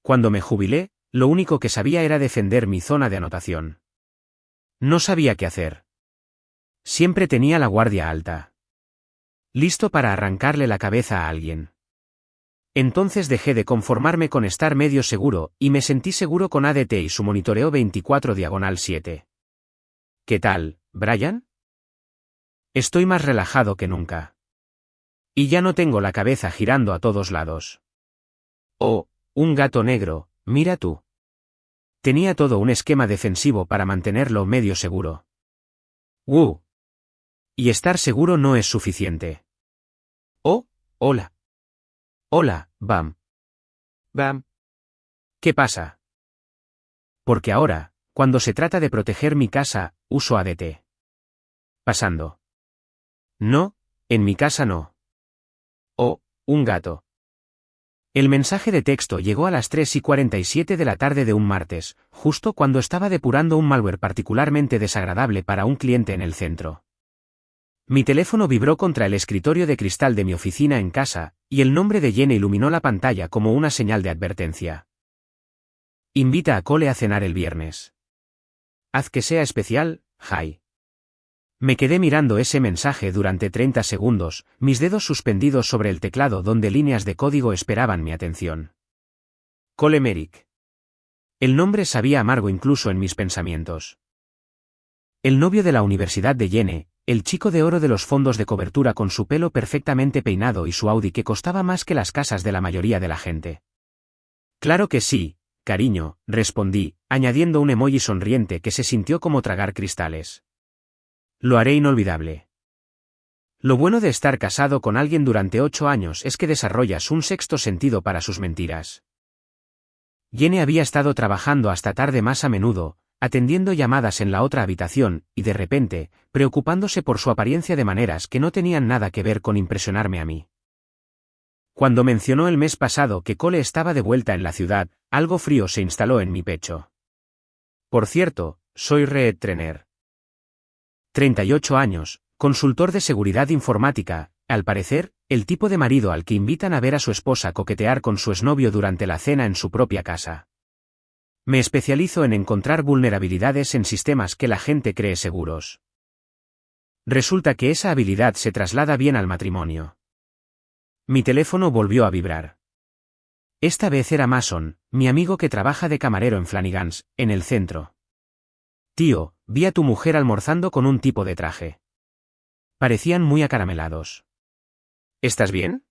Cuando me jubilé, lo único que sabía era defender mi zona de anotación. No sabía qué hacer. Siempre tenía la guardia alta. Listo para arrancarle la cabeza a alguien. Entonces dejé de conformarme con estar medio seguro, y me sentí seguro con ADT y su monitoreo 24/7. ¿Qué tal, Brian? Estoy más relajado que nunca. Y ya no tengo la cabeza girando a todos lados. Oh, un gato negro, mira tú. Tenía todo un esquema defensivo para mantenerlo medio seguro. Y estar seguro no es suficiente. Oh, hola. Hola, Bam. Bam. ¿Qué pasa? Porque ahora, cuando se trata de proteger mi casa, uso ADT. Pasando. No, en mi casa no. Oh, un gato. El mensaje de texto llegó a las 3:47 de la tarde de un martes, justo cuando estaba depurando un malware particularmente desagradable para un cliente en el centro. Mi teléfono vibró contra el escritorio de cristal de mi oficina en casa, y el nombre de Jenny iluminó la pantalla como una señal de advertencia. Invita a Cole a cenar el viernes. Haz que sea especial, Jai. Me quedé mirando ese mensaje durante 30 segundos, mis dedos suspendidos sobre el teclado donde líneas de código esperaban mi atención. Cole Merrick. El nombre sabía amargo incluso en mis pensamientos. El novio de la universidad de Jenny, el chico de oro de los fondos de cobertura con su pelo perfectamente peinado y su Audi que costaba más que las casas de la mayoría de la gente. Claro que sí, cariño, respondí, añadiendo un emoji sonriente que se sintió como tragar cristales. Lo haré inolvidable. Lo bueno de estar casado con alguien durante 8 años es que desarrollas un sexto sentido para sus mentiras. Jenny había estado trabajando hasta tarde más a menudo, atendiendo llamadas en la otra habitación, y de repente, preocupándose por su apariencia de maneras que no tenían nada que ver con impresionarme a mí. Cuando mencionó el mes pasado que Cole estaba de vuelta en la ciudad, algo frío se instaló en mi pecho. Por cierto, soy Reed Trener. 38 años, consultor de seguridad informática, al parecer, el tipo de marido al que invitan a ver a su esposa coquetear con su exnovio durante la cena en su propia casa. Me especializo en encontrar vulnerabilidades en sistemas que la gente cree seguros. Resulta que esa habilidad se traslada bien al matrimonio. Mi teléfono volvió a vibrar. Esta vez era Mason, mi amigo que trabaja de camarero en Flanagan's, en el centro. Tío, vi a tu mujer almorzando con un tipo de traje. Parecían muy acaramelados. ¿Estás bien?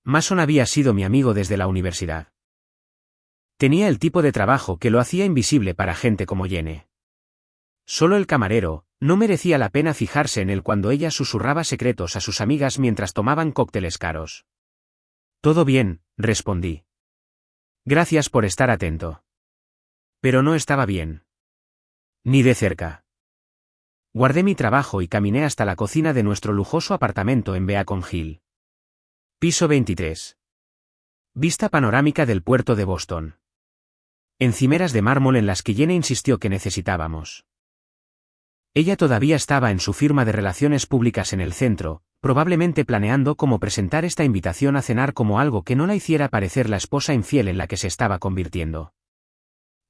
Mason había sido mi amigo desde la universidad. Tenía el tipo de trabajo que lo hacía invisible para gente como Jenny. Solo el camarero, no merecía la pena fijarse en él cuando ella susurraba secretos a sus amigas mientras tomaban cócteles caros. Todo bien, respondí. Gracias por estar atento. Pero no estaba bien. Ni de cerca. Guardé mi trabajo y caminé hasta la cocina de nuestro lujoso apartamento en Beacon Hill. Piso 23. Vista panorámica del puerto de Boston. Encimeras de mármol en las que Jenny insistió que necesitábamos. Ella todavía estaba en su firma de relaciones públicas en el centro, probablemente planeando cómo presentar esta invitación a cenar como algo que no la hiciera parecer la esposa infiel en la que se estaba convirtiendo.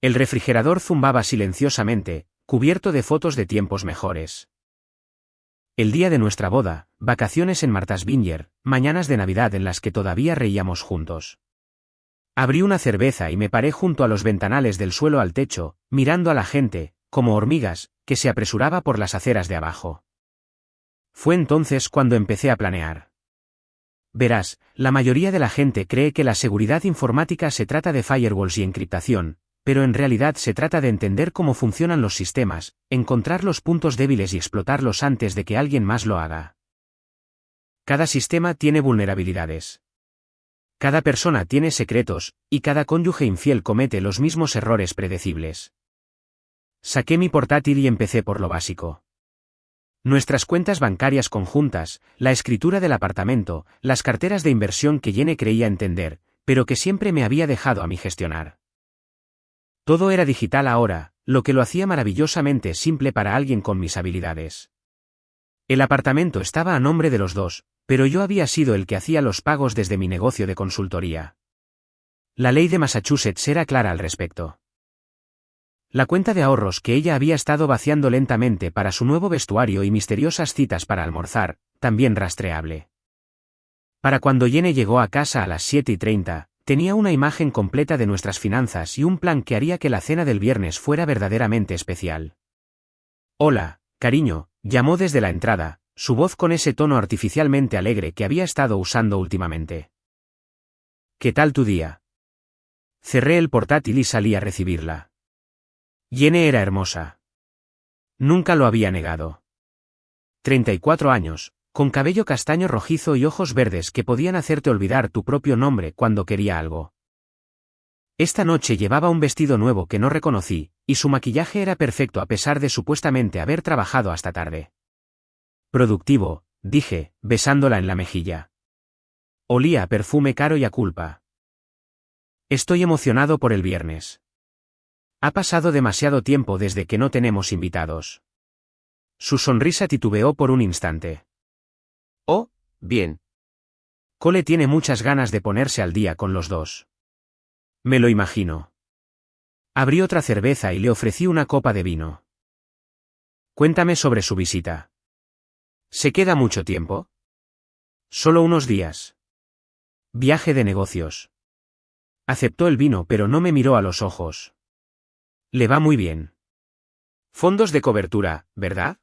El refrigerador zumbaba silenciosamente, cubierto de fotos de tiempos mejores. El día de nuestra boda, vacaciones en Martha's Vineyard, mañanas de Navidad en las que todavía reíamos juntos. Abrí una cerveza y me paré junto a los ventanales del suelo al techo, mirando a la gente, como hormigas, que se apresuraba por las aceras de abajo. Fue entonces cuando empecé a planear. Verás, la mayoría de la gente cree que la seguridad informática se trata de firewalls y encriptación, pero en realidad se trata de entender cómo funcionan los sistemas, encontrar los puntos débiles y explotarlos antes de que alguien más lo haga. Cada sistema tiene vulnerabilidades. Cada persona tiene secretos, y cada cónyuge infiel comete los mismos errores predecibles. Saqué mi portátil y empecé por lo básico. Nuestras cuentas bancarias conjuntas, la escritura del apartamento, las carteras de inversión que Jenny creía entender, pero que siempre me había dejado a mí gestionar. Todo era digital ahora, lo que lo hacía maravillosamente simple para alguien con mis habilidades. El apartamento estaba a nombre de los dos, pero yo había sido el que hacía los pagos desde mi negocio de consultoría. La ley de Massachusetts era clara al respecto. La cuenta de ahorros que ella había estado vaciando lentamente para su nuevo vestuario y misteriosas citas para almorzar, también rastreable. Para cuando Jenny llegó a casa a las 7:30, tenía una imagen completa de nuestras finanzas y un plan que haría que la cena del viernes fuera verdaderamente especial. Hola, cariño, llamó desde la entrada, su voz con ese tono artificialmente alegre que había estado usando últimamente. ¿Qué tal tu día? Cerré el portátil y salí a recibirla. Jenny era hermosa. Nunca lo había negado. 34 años, con cabello castaño rojizo y ojos verdes que podían hacerte olvidar tu propio nombre cuando quería algo. Esta noche llevaba un vestido nuevo que no reconocí, y su maquillaje era perfecto a pesar de supuestamente haber trabajado hasta tarde. Productivo, dije, besándola en la mejilla. Olía a perfume caro y a culpa. Estoy emocionado por el viernes. Ha pasado demasiado tiempo desde que no tenemos invitados. Su sonrisa titubeó por un instante. Oh, bien. Cole tiene muchas ganas de ponerse al día con los dos. Me lo imagino. Abrí otra cerveza y le ofrecí una copa de vino. Cuéntame sobre su visita. ¿Se queda mucho tiempo? Solo unos días. Viaje de negocios. Aceptó el vino pero no me miró a los ojos. Le va muy bien. Fondos de cobertura, ¿verdad?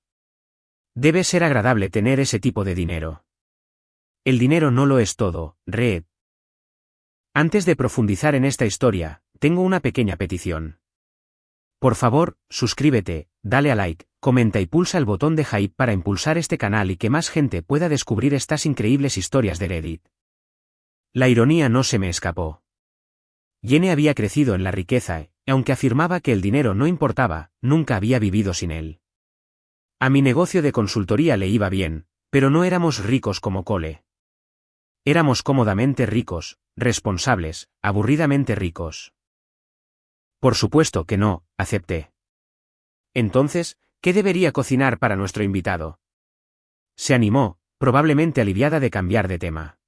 Debe ser agradable tener ese tipo de dinero. El dinero no lo es todo, Reed. Antes de profundizar en esta historia, tengo una pequeña petición. Por favor, suscríbete, dale a like, comenta y pulsa el botón de hype para impulsar este canal y que más gente pueda descubrir estas increíbles historias de Reddit. La ironía no se me escapó. Jenny había crecido en la riqueza y, aunque afirmaba que el dinero no importaba, nunca había vivido sin él. A mi negocio de consultoría le iba bien, pero no éramos ricos como Cole. Éramos cómodamente ricos, responsables, aburridamente ricos. Por supuesto que no, acepté. Entonces, ¿qué debería cocinar para nuestro invitado? Se animó, probablemente aliviada de cambiar de tema.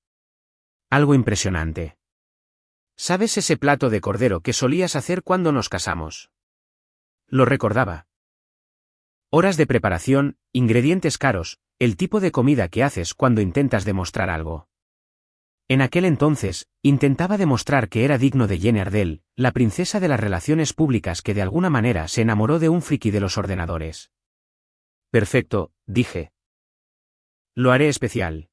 Algo impresionante. ¿Sabes ese plato de cordero que solías hacer cuando nos casamos? Lo recordaba. Horas de preparación, ingredientes caros, el tipo de comida que haces cuando intentas demostrar algo. En aquel entonces, intentaba demostrar que era digno de Jenny Ardell, la princesa de las relaciones públicas que de alguna manera se enamoró de un friki de los ordenadores. Perfecto, dije. Lo haré especial.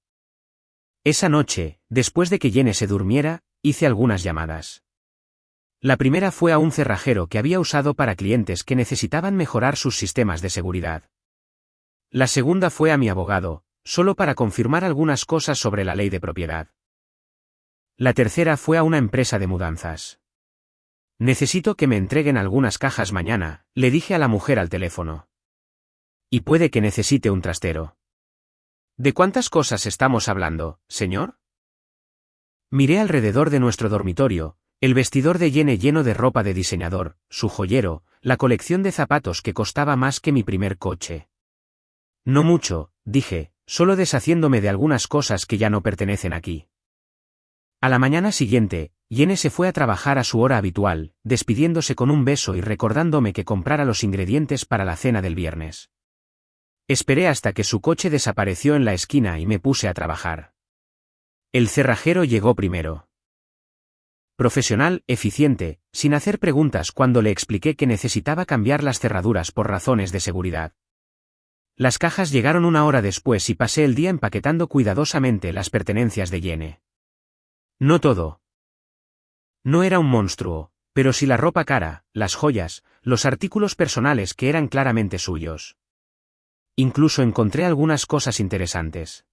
Esa noche, después de que Jenny se durmiera, hice algunas llamadas. La primera fue a un cerrajero que había usado para clientes que necesitaban mejorar sus sistemas de seguridad. La segunda fue a mi abogado, solo para confirmar algunas cosas sobre la ley de propiedad. La tercera fue a una empresa de mudanzas. Necesito que me entreguen algunas cajas mañana, le dije a la mujer al teléfono. Y puede que necesite un trastero. ¿De cuántas cosas estamos hablando, señor? Miré alrededor de nuestro dormitorio, el vestidor de Jenny lleno de ropa de diseñador, su joyero, la colección de zapatos que costaba más que mi primer coche. No mucho, dije, solo deshaciéndome de algunas cosas que ya no pertenecen aquí. A la mañana siguiente, Jenny se fue a trabajar a su hora habitual, despidiéndose con un beso y recordándome que comprara los ingredientes para la cena del viernes. Esperé hasta que su coche desapareció en la esquina y me puse a trabajar. El cerrajero llegó primero. Profesional, eficiente, sin hacer preguntas cuando le expliqué que necesitaba cambiar las cerraduras por razones de seguridad. Las cajas llegaron una hora después y pasé el día empaquetando cuidadosamente las pertenencias de Jenny. No todo. No era un monstruo, pero sí la ropa cara, las joyas, los artículos personales que eran claramente suyos. Incluso encontré algunas cosas interesantes.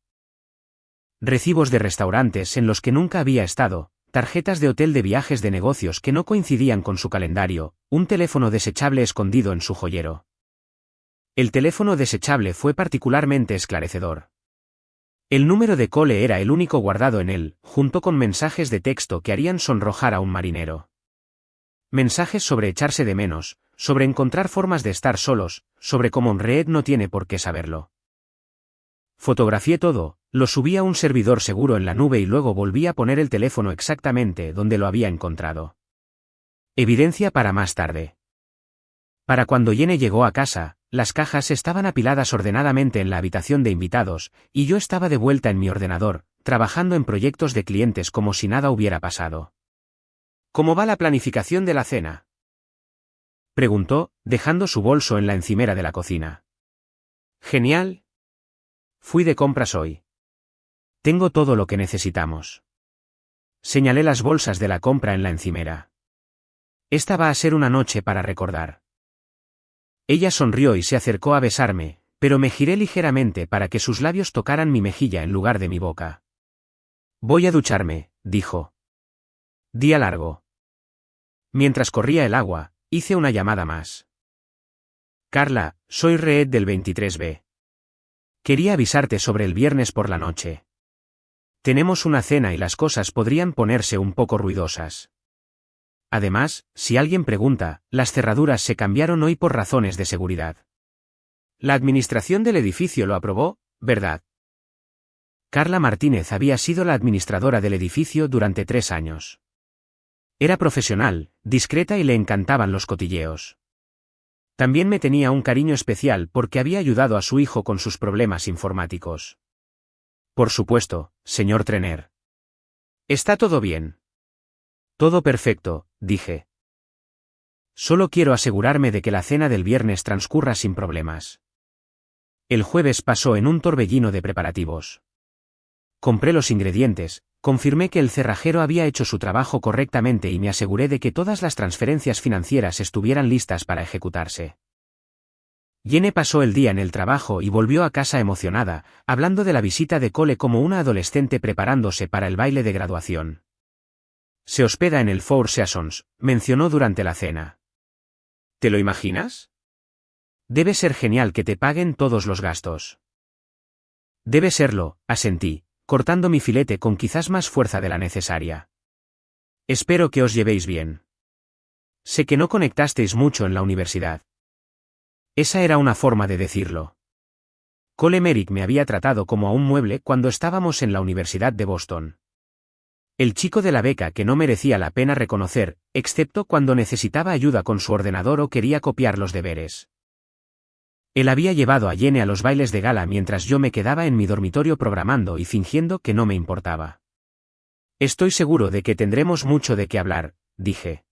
Recibos de restaurantes en los que nunca había estado, tarjetas de hotel de viajes de negocios que no coincidían con su calendario, un teléfono desechable escondido en su joyero. El teléfono desechable fue particularmente esclarecedor. El número de Cole era el único guardado en él, junto con mensajes de texto que harían sonrojar a un marinero. Mensajes sobre echarse de menos, sobre encontrar formas de estar solos, sobre cómo Reed no tiene por qué saberlo. Fotografié todo, Lo subí a un servidor seguro en la nube y luego volví a poner el teléfono exactamente donde lo había encontrado. Evidencia para más tarde. Para cuando Jenny llegó a casa, las cajas estaban apiladas ordenadamente en la habitación de invitados, y yo estaba de vuelta en mi ordenador, trabajando en proyectos de clientes como si nada hubiera pasado. ¿Cómo va la planificación de la cena?, preguntó, dejando su bolso en la encimera de la cocina. Genial. Fui de compras hoy. Tengo todo lo que necesitamos. Señalé las bolsas de la compra en la encimera. Esta va a ser una noche para recordar. Ella sonrió y se acercó a besarme, pero me giré ligeramente para que sus labios tocaran mi mejilla en lugar de mi boca. Voy a ducharme, dijo. Día largo. Mientras corría el agua, hice una llamada más. Carla, soy Reed del 23B. Quería avisarte sobre el viernes por la noche. Tenemos una cena y las cosas podrían ponerse un poco ruidosas. Además, si alguien pregunta, las cerraduras se cambiaron hoy por razones de seguridad. La administración del edificio lo aprobó, ¿verdad? Carla Martínez había sido la administradora del edificio durante 3 años. Era profesional, discreta y le encantaban los cotilleos. También me tenía un cariño especial porque había ayudado a su hijo con sus problemas informáticos. Por supuesto, señor Trener. ¿Está todo bien? Todo perfecto, dije. Solo quiero asegurarme de que la cena del viernes transcurra sin problemas. El jueves pasó en un torbellino de preparativos. Compré los ingredientes, confirmé que el cerrajero había hecho su trabajo correctamente y me aseguré de que todas las transferencias financieras estuvieran listas para ejecutarse. Jenny pasó el día en el trabajo y volvió a casa emocionada, hablando de la visita de cole como una adolescente preparándose para el baile de graduación. Se hospeda en el Four Seasons, mencionó durante la cena. ¿Te lo imaginas? Debe ser genial que te paguen todos los gastos. Debe serlo, asentí, cortando mi filete con quizás más fuerza de la necesaria. Espero que os llevéis bien. Sé que no conectasteis mucho en la universidad. Esa era una forma de decirlo. Cole Merrick me había tratado como a un mueble cuando estábamos en la Universidad de Boston. El chico de la beca que no merecía la pena reconocer, excepto cuando necesitaba ayuda con su ordenador o quería copiar los deberes. Él había llevado a Jenny a los bailes de gala mientras yo me quedaba en mi dormitorio programando y fingiendo que no me importaba. Estoy seguro de que tendremos mucho de qué hablar, dije.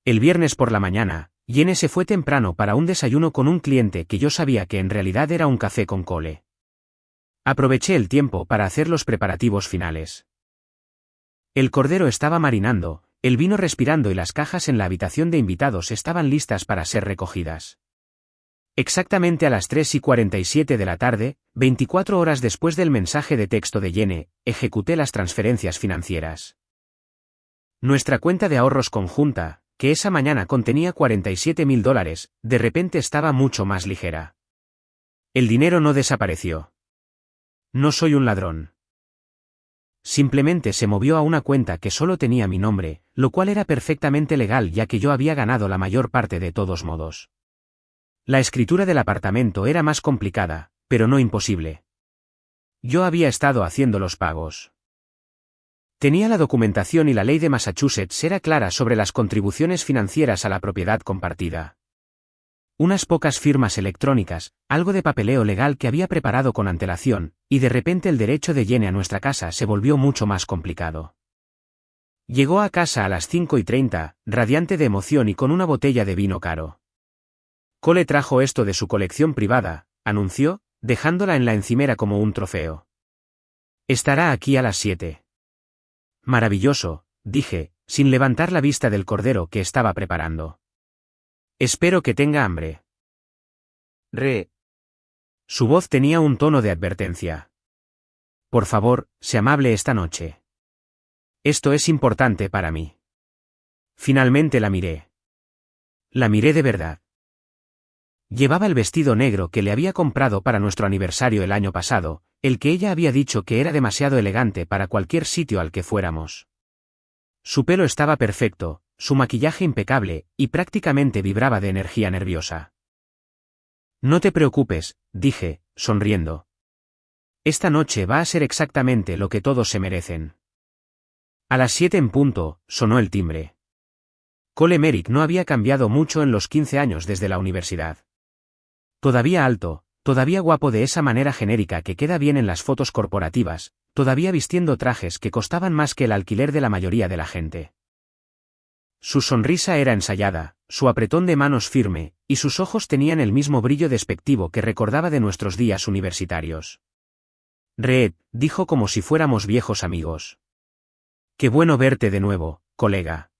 El viernes por la mañana, Jenny se fue temprano para un desayuno con un cliente que yo sabía que en realidad era un café con Cole. Aproveché el tiempo para hacer los preparativos finales. El cordero estaba marinando, el vino respirando y las cajas en la habitación de invitados estaban listas para ser recogidas. Exactamente a las 3:47 de la tarde, 24 horas después del mensaje de texto de Jenny, ejecuté las transferencias financieras. Nuestra cuenta de ahorros conjunta, que esa mañana contenía $47,000, de repente estaba mucho más ligera. El dinero no desapareció. No soy un ladrón. Simplemente se movió a una cuenta que solo tenía mi nombre, lo cual era perfectamente legal ya que yo había ganado la mayor parte de todos modos. La escritura del apartamento era más complicada, pero no imposible. Yo había estado haciendo los pagos. Tenía la documentación y la ley de Massachusetts era clara sobre las contribuciones financieras a la propiedad compartida. Unas pocas firmas electrónicas, algo de papeleo legal que había preparado con antelación, y de repente el derecho de Jenny a nuestra casa se volvió mucho más complicado. Llegó a casa a las 5:30, radiante de emoción y con una botella de vino caro. Cole trajo esto de su colección privada, anunció, dejándola en la encimera como un trofeo. Estará aquí a las 7. Maravilloso, dije, sin levantar la vista del cordero que estaba preparando. Espero que tenga hambre. Su voz tenía un tono de advertencia. Por favor, sé amable esta noche. Esto es importante para mí. Finalmente la miré. La miré de verdad. Llevaba el vestido negro que le había comprado para nuestro aniversario el año pasado, el que ella había dicho que era demasiado elegante para cualquier sitio al que fuéramos. Su pelo estaba perfecto, su maquillaje impecable, y prácticamente vibraba de energía nerviosa. No te preocupes, dije, sonriendo. Esta noche va a ser exactamente lo que todos se merecen. A las 7 en punto, sonó el timbre. Cole Merrick no había cambiado mucho en los 15 años desde la universidad. Todavía alto, todavía guapo de esa manera genérica que queda bien en las fotos corporativas, todavía vistiendo trajes que costaban más que el alquiler de la mayoría de la gente. Su sonrisa era ensayada, su apretón de manos firme, y sus ojos tenían el mismo brillo despectivo que recordaba de nuestros días universitarios. Reed, dijo como si fuéramos viejos amigos. Qué bueno verte de nuevo, colega.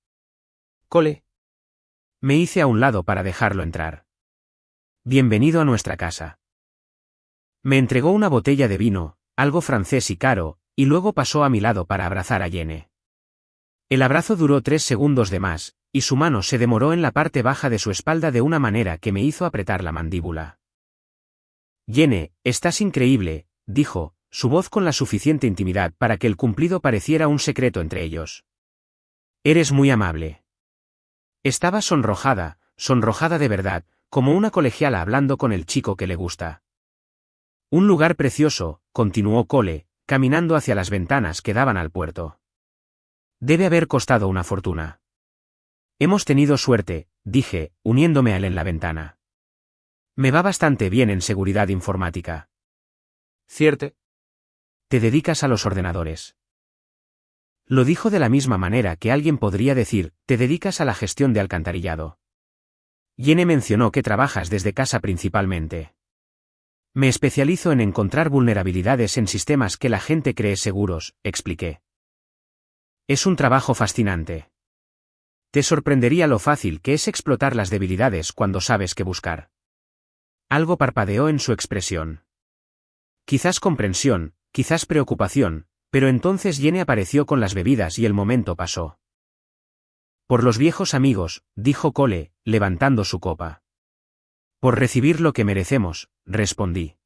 Cole. Me hice a un lado para dejarlo entrar. Bienvenido a nuestra casa. Me entregó una botella de vino, algo francés y caro, y luego pasó a mi lado para abrazar a Jenny. El abrazo duró 3 segundos de más, y su mano se demoró en la parte baja de su espalda de una manera que me hizo apretar la mandíbula. Jenny, estás increíble, dijo, su voz con la suficiente intimidad para que el cumplido pareciera un secreto entre ellos. Eres muy amable. Estaba sonrojada, sonrojada de verdad, como una colegiala hablando con el chico que le gusta. Un lugar precioso, continuó Cole, caminando hacia las ventanas que daban al puerto. Debe haber costado una fortuna. Hemos tenido suerte, dije, uniéndome a él en la ventana. Me va bastante bien en seguridad informática. ¿Cierto? Te dedicas a los ordenadores. Lo dijo de la misma manera que alguien podría decir, te dedicas a la gestión de alcantarillado. Jenny mencionó que trabajas desde casa principalmente. Me especializo en encontrar vulnerabilidades en sistemas que la gente cree seguros, expliqué. Es un trabajo fascinante. Te sorprendería lo fácil que es explotar las debilidades cuando sabes qué buscar. Algo parpadeó en su expresión. Quizás comprensión, quizás preocupación, pero entonces Jenny apareció con las bebidas y el momento pasó. Por los viejos amigos, dijo Cole, levantando su copa. Por recibir lo que merecemos, respondí.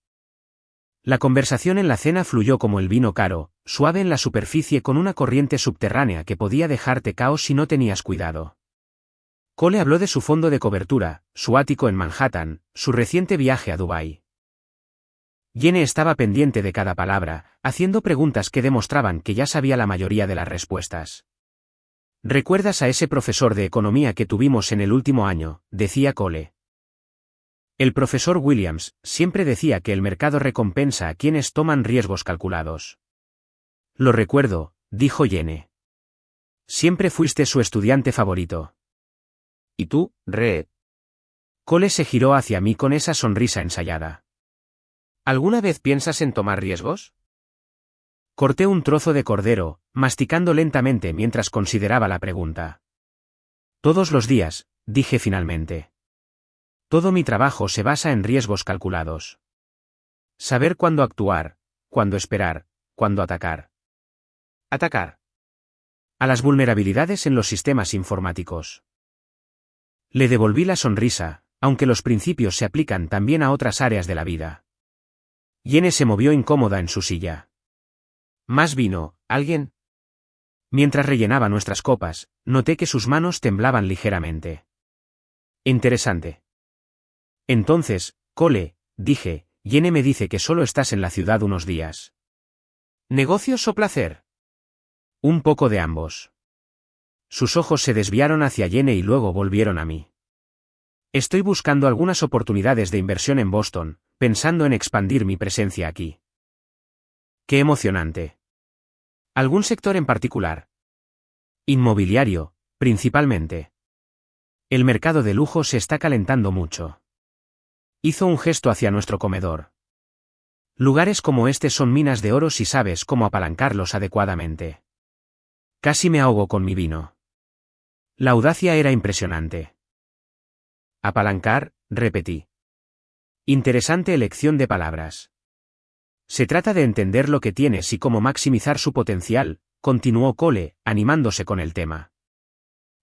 La conversación en la cena fluyó como el vino caro, suave en la superficie con una corriente subterránea que podía dejarte caos si no tenías cuidado. Cole habló de su fondo de cobertura, su ático en Manhattan, su reciente viaje a Dubái. Jenny estaba pendiente de cada palabra, haciendo preguntas que demostraban que ya sabía la mayoría de las respuestas. ¿Recuerdas a ese profesor de economía que tuvimos en el último año?, decía Cole. El profesor Williams siempre decía que el mercado recompensa a quienes toman riesgos calculados. Lo recuerdo, dijo Jenny. Siempre fuiste su estudiante favorito. ¿Y tú, Reed? Cole se giró hacia mí con esa sonrisa ensayada. ¿Alguna vez piensas en tomar riesgos? Corté un trozo de cordero, masticando lentamente mientras consideraba la pregunta. Todos los días, dije finalmente. Todo mi trabajo se basa en riesgos calculados. Saber cuándo actuar, cuándo esperar, cuándo atacar. Atacar. A las vulnerabilidades en los sistemas informáticos. Le devolví la sonrisa, aunque los principios se aplican también a otras áreas de la vida. Jenny se movió incómoda en su silla. ¿Más vino, alguien? Mientras rellenaba nuestras copas, noté que sus manos temblaban ligeramente. Interesante. Entonces, Cole, dije, Jenny me dice que solo estás en la ciudad unos días. ¿Negocios o placer? Un poco de ambos. Sus ojos se desviaron hacia Jenny y luego volvieron a mí. Estoy buscando algunas oportunidades de inversión en Boston, pensando en expandir mi presencia aquí. ¡Qué emocionante! ¿Algún sector en particular? Inmobiliario, principalmente. El mercado de lujo se está calentando mucho. Hizo un gesto hacia nuestro comedor. Lugares como este son minas de oro si sabes cómo apalancarlos adecuadamente. Casi me ahogo con mi vino. La audacia era impresionante. Apalancar, repetí. Interesante elección de palabras. Se trata de entender lo que tienes y cómo maximizar su potencial, continuó Cole, animándose con el tema.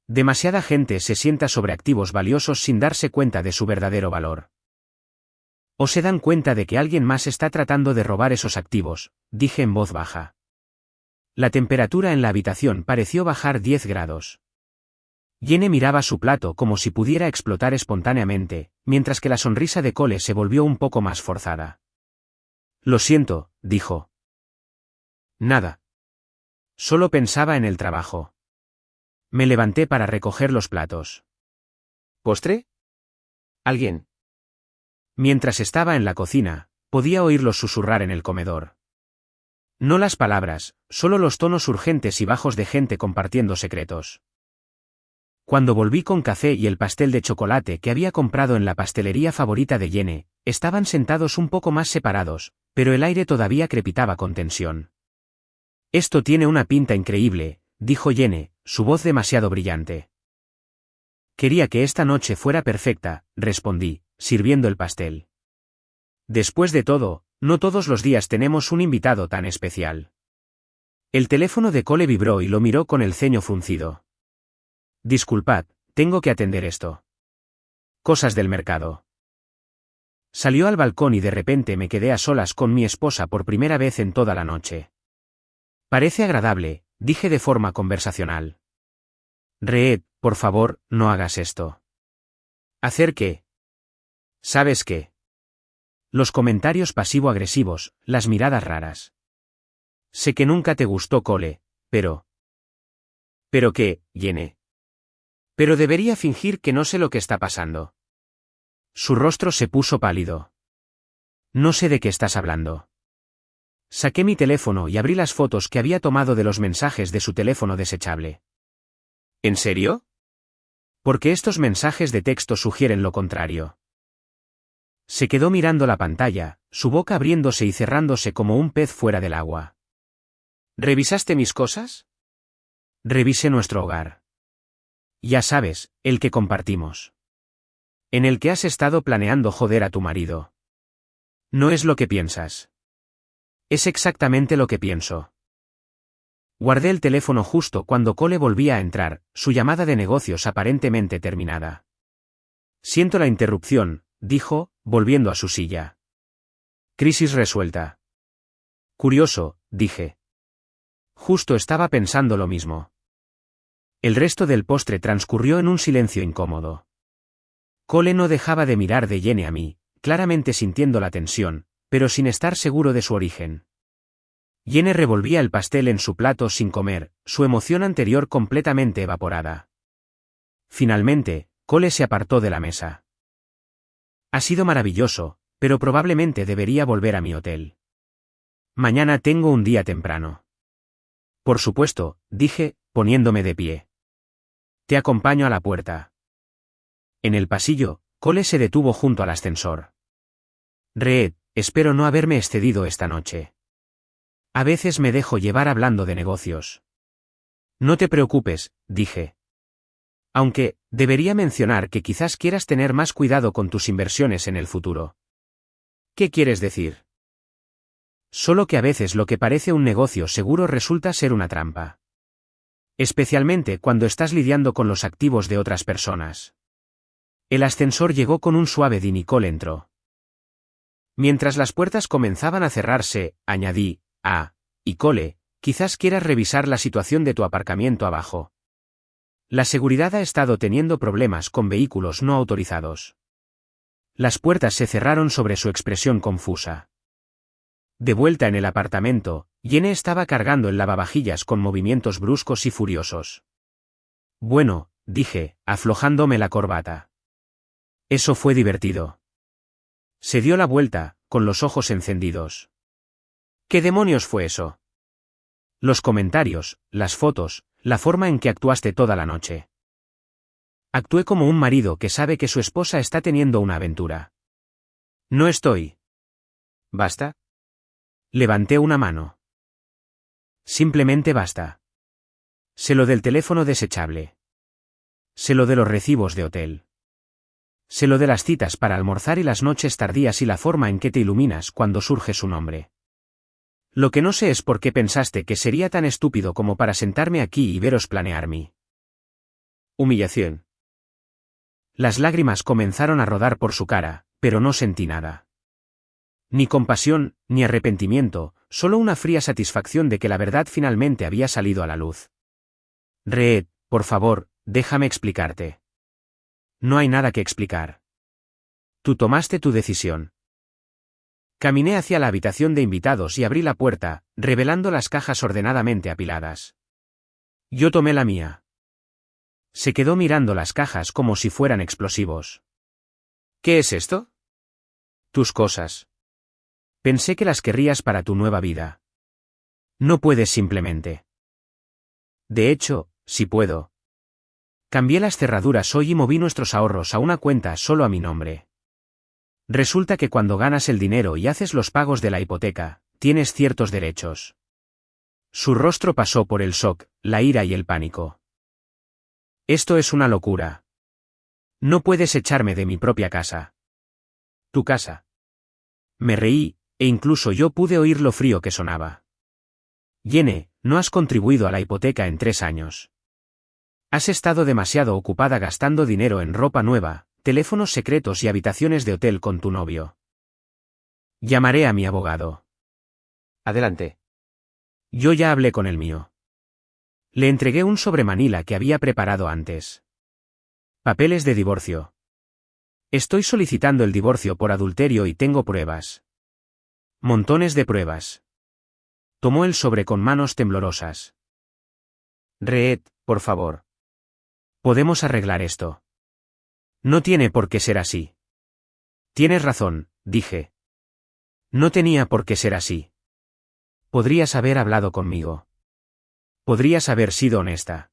Demasiada gente se sienta sobre activos valiosos sin darse cuenta de su verdadero valor. O se dan cuenta de que alguien más está tratando de robar esos activos, dije en voz baja. La temperatura en la habitación pareció bajar 10 grados. Jenny miraba su plato como si pudiera explotar espontáneamente, mientras que la sonrisa de Cole se volvió un poco más forzada. Lo siento, dijo. Nada. Solo pensaba en el trabajo. Me levanté para recoger los platos. ¿Postre? ¿Alguien? Mientras estaba en la cocina, podía oírlos susurrar en el comedor. No las palabras, solo los tonos urgentes y bajos de gente compartiendo secretos. Cuando volví con café y el pastel de chocolate que había comprado en la pastelería favorita de Jenny, estaban sentados un poco más separados, pero el aire todavía crepitaba con tensión. Esto tiene una pinta increíble, dijo Jenny, su voz demasiado brillante. Quería que esta noche fuera perfecta, respondí, sirviendo el pastel. Después de todo, no todos los días tenemos un invitado tan especial. El teléfono de Cole vibró y lo miró con el ceño fruncido. Disculpad, tengo que atender esto. Cosas del mercado. Salió al balcón y de repente me quedé a solas con mi esposa por primera vez en toda la noche. Parece agradable, dije de forma conversacional. Reed, por favor, no hagas esto. ¿Hacer qué? ¿Sabes qué? Los comentarios pasivo-agresivos, las miradas raras. Sé que nunca te gustó Cole, pero... ¿Pero qué, Jenny? Pero debería fingir que no sé lo que está pasando. Su rostro se puso pálido. No sé de qué estás hablando. Saqué mi teléfono y abrí las fotos que había tomado de los mensajes de su teléfono desechable. ¿En serio? Porque estos mensajes de texto sugieren lo contrario. Se quedó mirando la pantalla, su boca abriéndose y cerrándose como un pez fuera del agua. ¿Revisaste mis cosas? Revisé nuestro hogar. Ya sabes, el que compartimos. En el que has estado planeando joder a tu marido. No es lo que piensas. Es exactamente lo que pienso. Guardé el teléfono justo cuando Cole volvía a entrar, su llamada de negocios aparentemente terminada. Siento la interrupción, dijo, volviendo a su silla. Crisis resuelta. Curioso, dije. Justo estaba pensando lo mismo. El resto del postre transcurrió en un silencio incómodo. Cole no dejaba de mirar de Jenny a mí, claramente sintiendo la tensión, pero sin estar seguro de su origen. Jenny revolvía el pastel en su plato sin comer, su emoción anterior completamente evaporada. Finalmente, Cole se apartó de la mesa. Ha sido maravilloso, pero probablemente debería volver a mi hotel. Mañana tengo un día temprano. Por supuesto, dije, poniéndome de pie. Te acompaño a la puerta. En el pasillo, Cole se detuvo junto al ascensor. Reed, espero no haberme excedido esta noche. A veces me dejo llevar hablando de negocios. No te preocupes, dije. Aunque, debería mencionar que quizás quieras tener más cuidado con tus inversiones en el futuro. ¿Qué quieres decir? Solo que a veces lo que parece un negocio seguro resulta ser una trampa. Especialmente cuando estás lidiando con los activos de otras personas. El ascensor llegó con un suave din y Cole entró. Mientras las puertas comenzaban a cerrarse, añadí, y Cole, quizás quieras revisar la situación de tu aparcamiento abajo. La seguridad ha estado teniendo problemas con vehículos no autorizados. Las puertas se cerraron sobre su expresión confusa. De vuelta en el apartamento, Jenny estaba cargando el lavavajillas con movimientos bruscos y furiosos. Bueno, dije, aflojándome la corbata. Eso fue divertido. Se dio la vuelta, con los ojos encendidos. ¿Qué demonios fue eso? Los comentarios, las fotos, la forma en que actuaste toda la noche. Actué como un marido que sabe que su esposa está teniendo una aventura. No estoy. ¿Basta? Levanté una mano. Simplemente basta. Sé lo del teléfono desechable. Sé lo de los recibos de hotel. Sé lo de las citas para almorzar y las noches tardías y la forma en que te iluminas cuando surge su nombre. Lo que no sé es por qué pensaste que sería tan estúpido como para sentarme aquí y veros planear mi humillación. Las lágrimas comenzaron a rodar por su cara, pero no sentí nada. Ni compasión, ni arrepentimiento, solo una fría satisfacción de que la verdad finalmente había salido a la luz. Reed, por favor, déjame explicarte. No hay nada que explicar. Tú tomaste tu decisión. Caminé hacia la habitación de invitados y abrí la puerta, revelando las cajas ordenadamente apiladas. Yo tomé la mía. Se quedó mirando las cajas como si fueran explosivos. ¿Qué es esto? Tus cosas. Pensé que las querrías para tu nueva vida. No puedes simplemente. De hecho, sí puedo. Cambié las cerraduras hoy y moví nuestros ahorros a una cuenta solo a mi nombre. Resulta que cuando ganas el dinero y haces los pagos de la hipoteca, tienes ciertos derechos. Su rostro pasó por el shock, la ira y el pánico. Esto es una locura. No puedes echarme de mi propia casa. Tu casa. Me reí, e incluso yo pude oír lo frío que sonaba. Jenny, no has contribuido a la hipoteca en 3 años. Has estado demasiado ocupada gastando dinero en ropa nueva, teléfonos secretos y habitaciones de hotel con tu novio. Llamaré a mi abogado. Adelante. Yo ya hablé con el mío. Le entregué un sobre Manila que había preparado antes. Papeles de divorcio. Estoy solicitando el divorcio por adulterio y tengo pruebas. Montones de pruebas. Tomó el sobre con manos temblorosas. Reed, por favor. Podemos arreglar esto. No tiene por qué ser así. Tienes razón, dije. No tenía por qué ser así. Podrías haber hablado conmigo. Podrías haber sido honesta.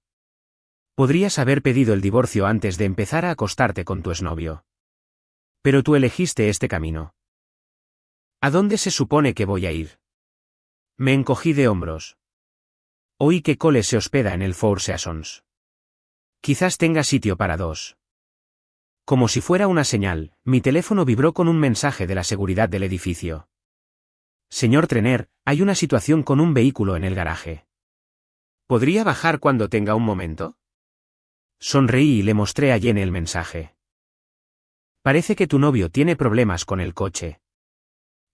Podrías haber pedido el divorcio antes de empezar a acostarte con tu exnovio. Pero tú elegiste este camino. ¿A dónde se supone que voy a ir? Me encogí de hombros. Oí que Cole se hospeda en el Four Seasons. Quizás tenga sitio para 2. Como si fuera una señal, mi teléfono vibró con un mensaje de la seguridad del edificio. Señor Trener, hay una situación con un vehículo en el garaje. ¿Podría bajar cuando tenga un momento? Sonreí y le mostré a Jenny el mensaje. Parece que tu novio tiene problemas con el coche.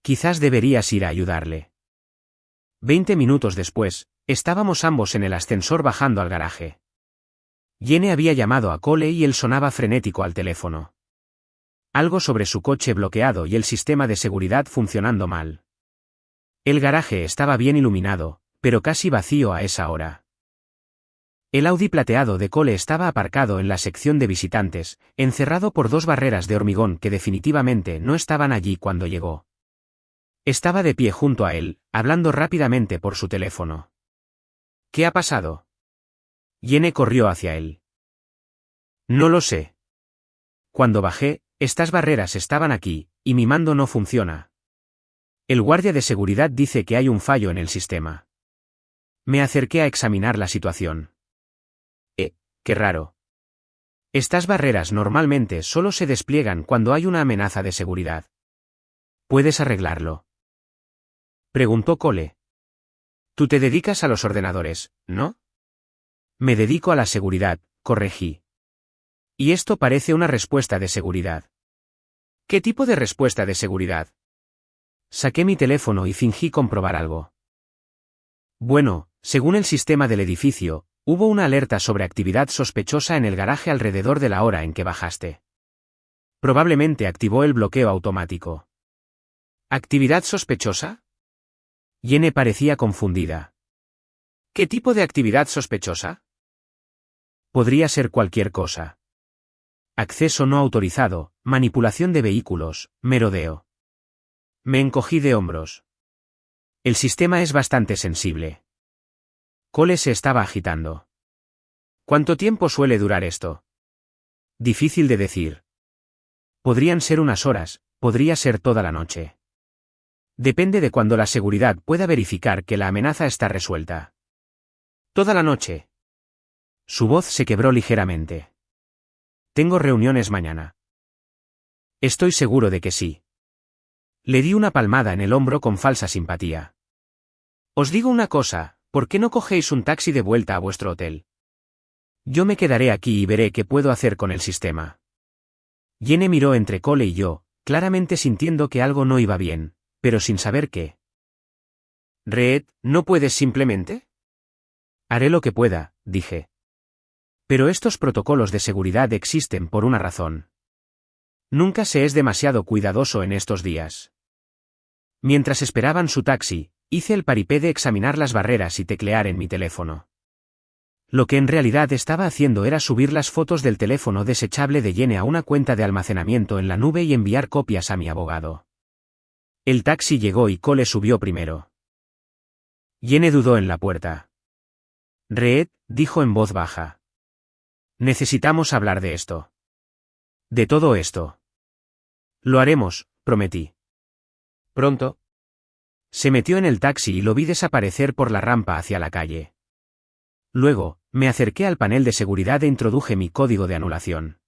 Quizás deberías ir a ayudarle. 20 minutos después, estábamos ambos en el ascensor bajando al garaje. Jenny había llamado a Cole y él sonaba frenético al teléfono. Algo sobre su coche bloqueado y el sistema de seguridad funcionando mal. El garaje estaba bien iluminado, pero casi vacío a esa hora. El Audi plateado de Cole estaba aparcado en la sección de visitantes, encerrado por 2 barreras de hormigón que definitivamente no estaban allí cuando llegó. Estaba de pie junto a él, hablando rápidamente por su teléfono. ¿Qué ha pasado? Jenny corrió hacia él. No lo sé. Cuando bajé, estas barreras estaban aquí, y mi mando no funciona. El guardia de seguridad dice que hay un fallo en el sistema. Me acerqué a examinar la situación. Qué raro. Estas barreras normalmente solo se despliegan cuando hay una amenaza de seguridad. ¿Puedes arreglarlo? Preguntó Cole. Tú te dedicas a los ordenadores, ¿no? Me dedico a la seguridad, corregí. Y esto parece una respuesta de seguridad. ¿Qué tipo de respuesta de seguridad? Saqué mi teléfono y fingí comprobar algo. Bueno, según el sistema del edificio, hubo una alerta sobre actividad sospechosa en el garaje alrededor de la hora en que bajaste. Probablemente activó el bloqueo automático. ¿Actividad sospechosa? Jenny parecía confundida. ¿Qué tipo de actividad sospechosa? Podría ser cualquier cosa. Acceso no autorizado, manipulación de vehículos, merodeo. Me encogí de hombros. El sistema es bastante sensible. Cole se estaba agitando. ¿Cuánto tiempo suele durar esto? Difícil de decir. Podrían ser unas horas, podría ser toda la noche. Depende de cuando la seguridad pueda verificar que la amenaza está resuelta. ¿Toda la noche? Su voz se quebró ligeramente. Tengo reuniones mañana. Estoy seguro de que sí. Le di una palmada en el hombro con falsa simpatía. Os digo una cosa, ¿por qué no cogéis un taxi de vuelta a vuestro hotel? Yo me quedaré aquí y veré qué puedo hacer con el sistema. Jenny miró entre Cole y yo, claramente sintiendo que algo no iba bien, pero sin saber qué. Reed, ¿no puedes simplemente? Haré lo que pueda, dije. Pero estos protocolos de seguridad existen por una razón. Nunca se es demasiado cuidadoso en estos días. Mientras esperaban su taxi, hice el paripé de examinar las barreras y teclear en mi teléfono. Lo que en realidad estaba haciendo era subir las fotos del teléfono desechable de Jenny a una cuenta de almacenamiento en la nube y enviar copias a mi abogado. El taxi llegó y Cole subió primero. Jenny dudó en la puerta. Reed, dijo en voz baja. Necesitamos hablar de esto. De todo esto. Lo haremos, prometí. Pronto. Se metió en el taxi y lo vi desaparecer por la rampa hacia la calle. Luego, me acerqué al panel de seguridad e introduje mi código de anulación.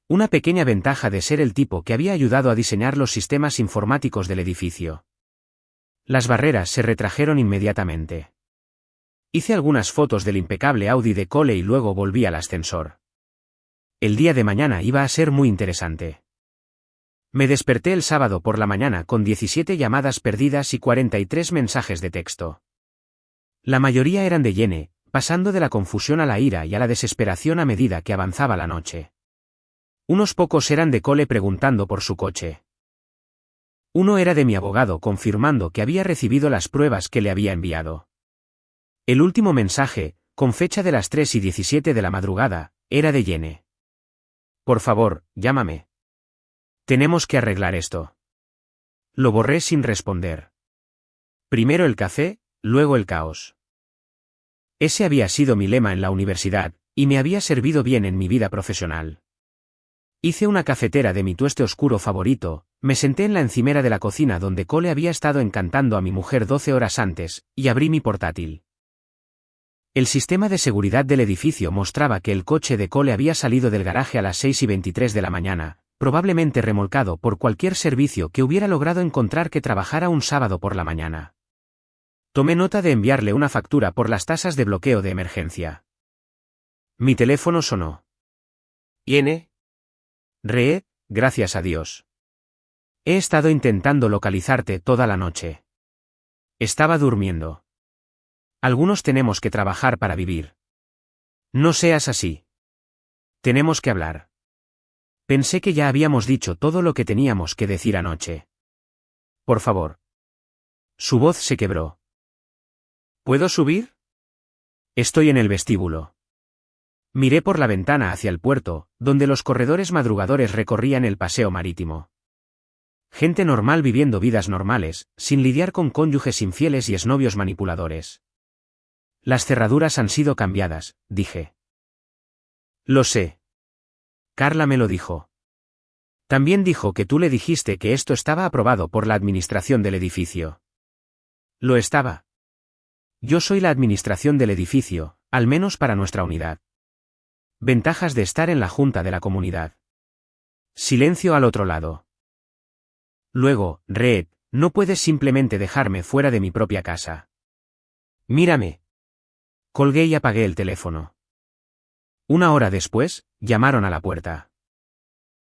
Una pequeña ventaja de ser el tipo que había ayudado a diseñar los sistemas informáticos del edificio. Las barreras se retrajeron inmediatamente. Hice algunas fotos del impecable Audi de Cole y luego volví al ascensor. El día de mañana iba a ser muy interesante. Me desperté el sábado por la mañana con 17 llamadas perdidas y 43 mensajes de texto. La mayoría eran de Jenny, pasando de la confusión a la ira y a la desesperación a medida que avanzaba la noche. Unos pocos eran de Cole preguntando por su coche. Uno era de mi abogado confirmando que había recibido las pruebas que le había enviado. El último mensaje, con fecha de las 3:17 de la madrugada, era de Jenny. Por favor, llámame. Tenemos que arreglar esto. Lo borré sin responder. Primero el café, luego el caos. Ese había sido mi lema en la universidad, y me había servido bien en mi vida profesional. Hice una cafetera de mi tueste oscuro favorito, me senté en la encimera de la cocina donde Cole había estado encantando a mi mujer 12 horas antes, y abrí mi portátil. El sistema de seguridad del edificio mostraba que el coche de Cole había salido del garaje a las 6:23 de la mañana, probablemente remolcado por cualquier servicio que hubiera logrado encontrar que trabajara un sábado por la mañana. Tomé nota de enviarle una factura por las tasas de bloqueo de emergencia. Mi teléfono sonó. ¿Jenny? Reed, gracias a Dios. He estado intentando localizarte toda la noche. Estaba durmiendo. Algunos tenemos que trabajar para vivir. No seas así. Tenemos que hablar. Pensé que ya habíamos dicho todo lo que teníamos que decir anoche. Por favor. Su voz se quebró. ¿Puedo subir? Estoy en el vestíbulo. Miré por la ventana hacia el puerto, donde los corredores madrugadores recorrían el paseo marítimo. Gente normal viviendo vidas normales, sin lidiar con cónyuges infieles y exnovios manipuladores. Las cerraduras han sido cambiadas, dije. Lo sé. Carla me lo dijo. También dijo que tú le dijiste que esto estaba aprobado por la administración del edificio. Lo estaba. Yo soy la administración del edificio, al menos para nuestra unidad. Ventajas de estar en la junta de la comunidad. Silencio al otro lado. Luego, Reed, no puedes simplemente dejarme fuera de mi propia casa. Mírame. Colgué y apagué el teléfono. Una hora después, llamaron a la puerta.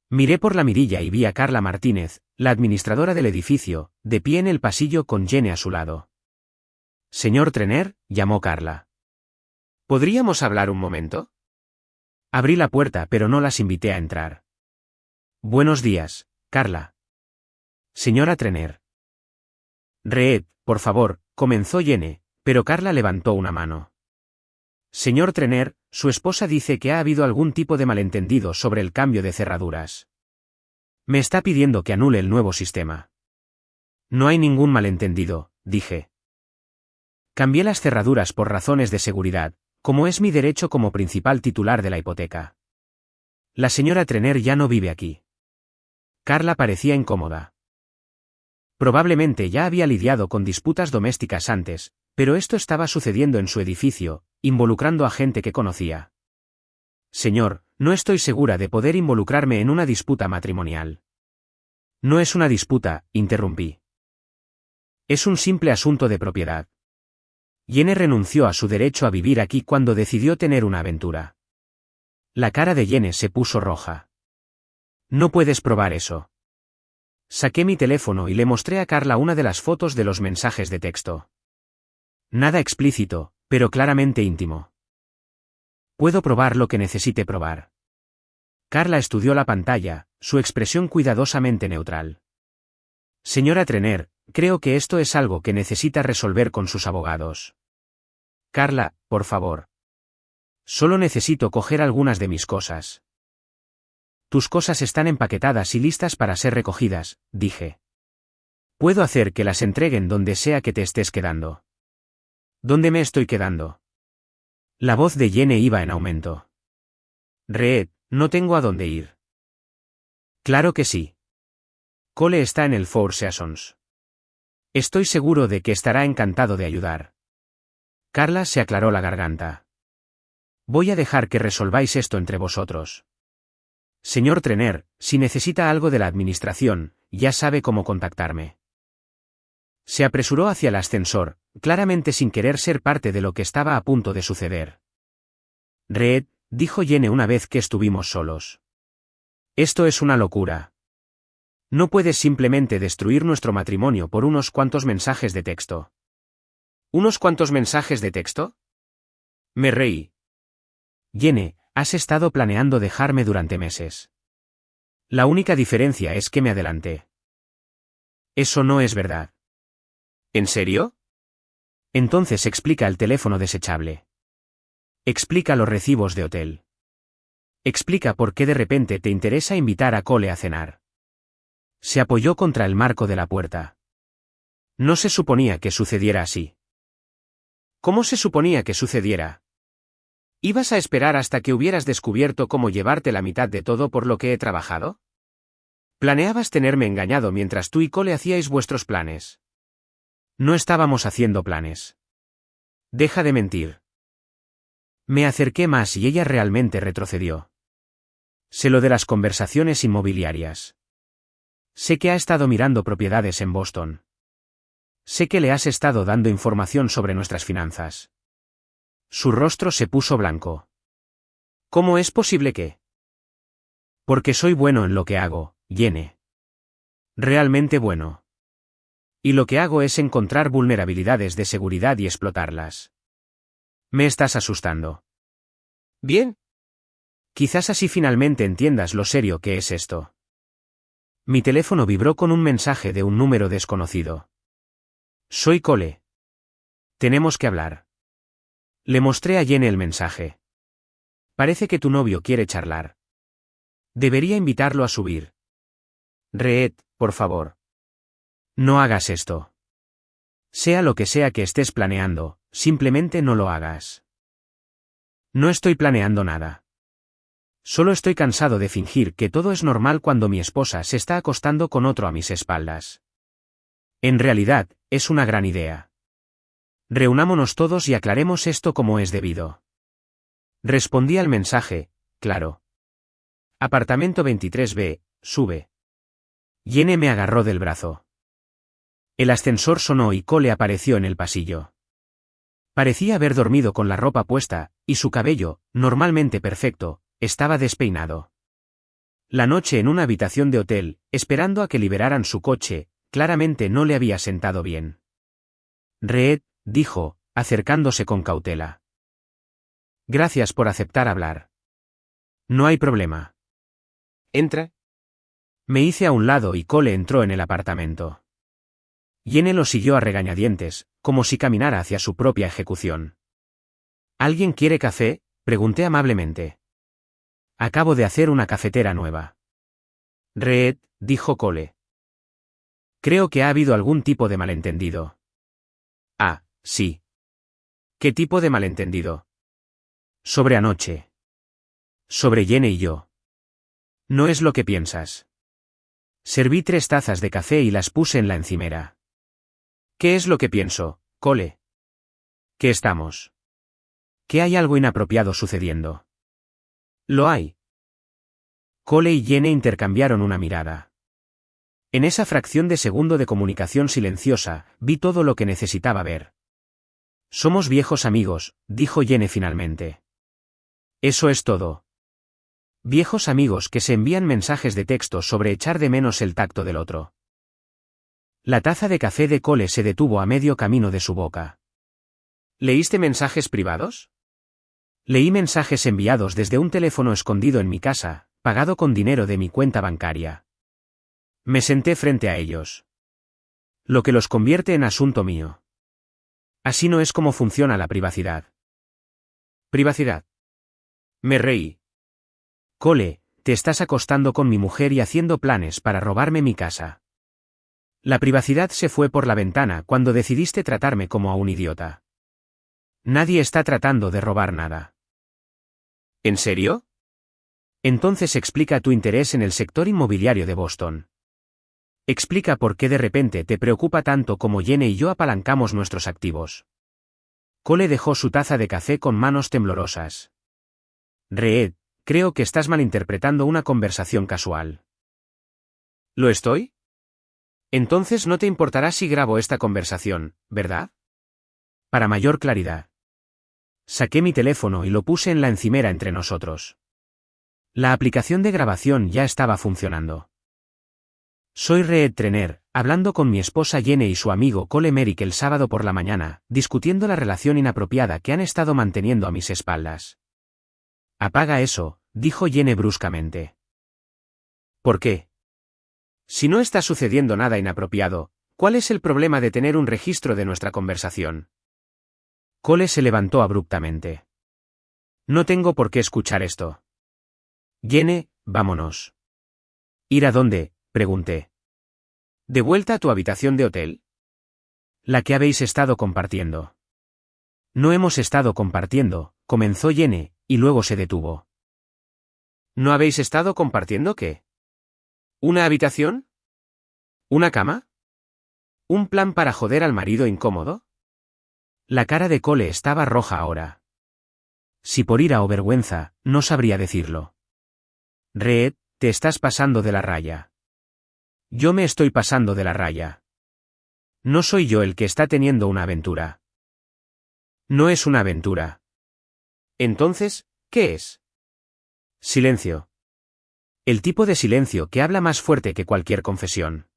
Miré por la mirilla y vi a Carla Martínez, la administradora del edificio, de pie en el pasillo con Jenny a su lado. Señor Trener, llamó Carla. ¿Podríamos hablar un momento? Abrí la puerta pero no las invité a entrar. Buenos días, Carla. Señora Trener. Reed, por favor, comenzó Jenny, pero Carla levantó una mano. Señor Trener, su esposa dice que ha habido algún tipo de malentendido sobre el cambio de cerraduras. Me está pidiendo que anule el nuevo sistema. No hay ningún malentendido, dije. Cambié las cerraduras por razones de seguridad, como es mi derecho como principal titular de la hipoteca. La señora Trener ya no vive aquí. Carla parecía incómoda. Probablemente ya había lidiado con disputas domésticas antes, pero esto estaba sucediendo en su edificio, involucrando a gente que conocía. Señor, no estoy segura de poder involucrarme en una disputa matrimonial. No es una disputa, interrumpí. Es un simple asunto de propiedad. Jenny renunció a su derecho a vivir aquí cuando decidió tener una aventura. La cara de Jenny se puso roja. No puedes probar eso. Saqué mi teléfono y le mostré a Carla una de las fotos de los mensajes de texto. Nada explícito, pero claramente íntimo. Puedo probar lo que necesite probar. Carla estudió la pantalla, su expresión cuidadosamente neutral. Señora Trener, creo que esto es algo que necesita resolver con sus abogados. Carla, por favor. Solo necesito coger algunas de mis cosas. Tus cosas están empaquetadas y listas para ser recogidas, dije. Puedo hacer que las entreguen donde sea que te estés quedando. ¿Dónde me estoy quedando? La voz de Jenny iba en aumento. Reed, no tengo a dónde ir. Claro que sí. Cole está en el Four Seasons. Estoy seguro de que estará encantado de ayudar. Carla se aclaró la garganta. Voy a dejar que resolváis esto entre vosotros. Señor Trener, si necesita algo de la administración, ya sabe cómo contactarme. Se apresuró hacia el ascensor, claramente sin querer ser parte de lo que estaba a punto de suceder. Reed, dijo Jenny una vez que estuvimos solos. Esto es una locura. No puedes simplemente destruir nuestro matrimonio por unos cuantos mensajes de texto. ¿Unos cuantos mensajes de texto? Me reí. Jenny, has estado planeando dejarme durante meses. La única diferencia es que me adelanté. Eso no es verdad. ¿En serio? Entonces explica el teléfono desechable. Explica los recibos de hotel. Explica por qué de repente te interesa invitar a Cole a cenar. Se apoyó contra el marco de la puerta. No se suponía que sucediera así. ¿Cómo se suponía que sucediera? ¿Ibas a esperar hasta que hubieras descubierto cómo llevarte la mitad de todo por lo que he trabajado? ¿Planeabas tenerme engañado mientras tú y Cole hacíais vuestros planes? No estábamos haciendo planes. Deja de mentir. Me acerqué más y ella realmente retrocedió. Sé lo de las conversaciones inmobiliarias. Sé que ha estado mirando propiedades en Boston. Sé que le has estado dando información sobre nuestras finanzas. Su rostro se puso blanco. ¿Cómo es posible que? Porque soy bueno en lo que hago, Jenny. Realmente bueno. Y lo que hago es encontrar vulnerabilidades de seguridad y explotarlas. Me estás asustando. Bien. Quizás así finalmente entiendas lo serio que es esto. Mi teléfono vibró con un mensaje de un número desconocido. Soy Cole. Tenemos que hablar. Le mostré a Jenny el mensaje. Parece que tu novio quiere charlar. Debería invitarlo a subir. Reed, por favor. No hagas esto. Sea lo que sea que estés planeando, simplemente no lo hagas. No estoy planeando nada. Solo estoy cansado de fingir que todo es normal cuando mi esposa se está acostando con otro a mis espaldas. En realidad, es una gran idea. Reunámonos todos y aclaremos esto como es debido. Respondí al mensaje, claro. Apartamento 23B, sube. Jenny me agarró del brazo. El ascensor sonó y Cole apareció en el pasillo. Parecía haber dormido con la ropa puesta, y su cabello, normalmente perfecto, estaba despeinado. La noche en una habitación de hotel, esperando a que liberaran su coche, claramente no le había sentado bien. Reed, dijo, acercándose con cautela. Gracias por aceptar hablar. No hay problema. Entra. Me hice a un lado y Cole entró en el apartamento. Jenny lo siguió a regañadientes, como si caminara hacia su propia ejecución. ¿Alguien quiere café?, pregunté amablemente. Acabo de hacer una cafetera nueva. Reed, dijo Cole. Creo que ha habido algún tipo de malentendido. Ah, sí. ¿Qué tipo de malentendido? Sobre anoche. Sobre Jenny y yo. No es lo que piensas. Serví 3 tazas de café y las puse en la encimera. ¿Qué es lo que pienso, Cole? ¿Qué estamos? ¿Que hay algo inapropiado sucediendo? Lo hay. Cole y Jenny intercambiaron una mirada. En esa fracción de segundo de comunicación silenciosa, vi todo lo que necesitaba ver. Somos viejos amigos, dijo Jenny finalmente. Eso es todo. Viejos amigos que se envían mensajes de texto sobre echar de menos el tacto del otro. La taza de café de Cole se detuvo a medio camino de su boca. ¿Leíste mensajes privados? Leí mensajes enviados desde un teléfono escondido en mi casa, pagado con dinero de mi cuenta bancaria. Me senté frente a ellos. lo que los convierte en asunto mío. Así no es como funciona la privacidad. ¿Privacidad? Me reí. Cole, te estás acostando con mi mujer y haciendo planes para robarme mi casa. La privacidad se fue por la ventana cuando decidiste tratarme como a un idiota. Nadie está tratando de robar nada. ¿En serio? Entonces explica tu interés en el sector inmobiliario de Boston. Explica por qué de repente te preocupa tanto como Jenny y yo apalancamos nuestros activos. Cole dejó su taza de café con manos temblorosas. Reed, creo que estás malinterpretando una conversación casual. ¿Lo estoy? Entonces no te importará si grabo esta conversación, ¿verdad? Para mayor claridad. Saqué mi teléfono y lo puse en la encimera entre nosotros. La aplicación de grabación ya estaba funcionando. Soy Reed Trener, hablando con mi esposa Jenny y su amigo Cole Merrick el sábado por la mañana, discutiendo la relación inapropiada que han estado manteniendo a mis espaldas. Apaga eso, dijo Jenny bruscamente. ¿Por qué? Si no está sucediendo nada inapropiado, ¿cuál es el problema de tener un registro de nuestra conversación? Cole se levantó abruptamente. No tengo por qué escuchar esto. Jenny, vámonos. ¿Ir a dónde?, pregunté. ¿De vuelta a tu habitación de hotel? La que habéis estado compartiendo. No hemos estado compartiendo, comenzó Jenny, y luego se detuvo. ¿No habéis estado compartiendo qué? ¿Una habitación? ¿Una cama? ¿Un plan para joder al marido incómodo? La cara de Cole estaba roja ahora. Si por ira o vergüenza, no sabría decirlo. Reed, te estás pasando de la raya. Yo me estoy pasando de la raya. No soy yo el que está teniendo una aventura. No es una aventura. Entonces, ¿qué es? Silencio. El tipo de silencio que habla más fuerte que cualquier confesión.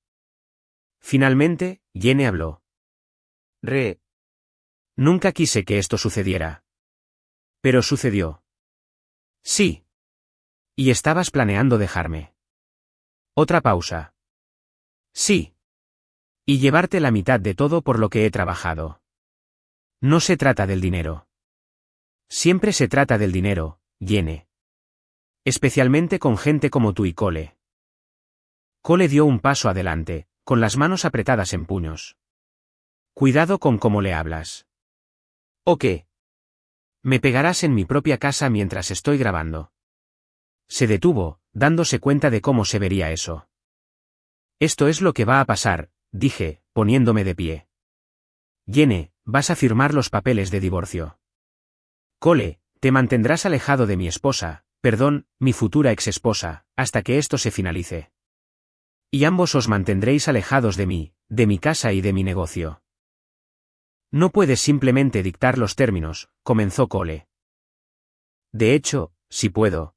Finalmente, Jenny habló. Nunca quise que esto sucediera. Pero sucedió. Sí. Y estabas planeando dejarme. Otra pausa. Sí. Y llevarte la mitad de todo por lo que he trabajado. No se trata del dinero. Siempre se trata del dinero, Jenny. Especialmente con gente como tú y Cole. Cole dio un paso adelante, con las manos apretadas en puños. Cuidado con cómo le hablas. ¿O qué? Me pegarás en mi propia casa mientras estoy grabando. Se detuvo, dándose cuenta de cómo se vería eso. Esto es lo que va a pasar, dije, poniéndome de pie. Jenny, vas a firmar los papeles de divorcio. Cole, te mantendrás alejado de mi esposa, perdón, mi futura exesposa, hasta que esto se finalice. Y ambos os mantendréis alejados de mí, de mi casa y de mi negocio. No puedes simplemente dictar los términos, comenzó Cole. De hecho, sí puedo.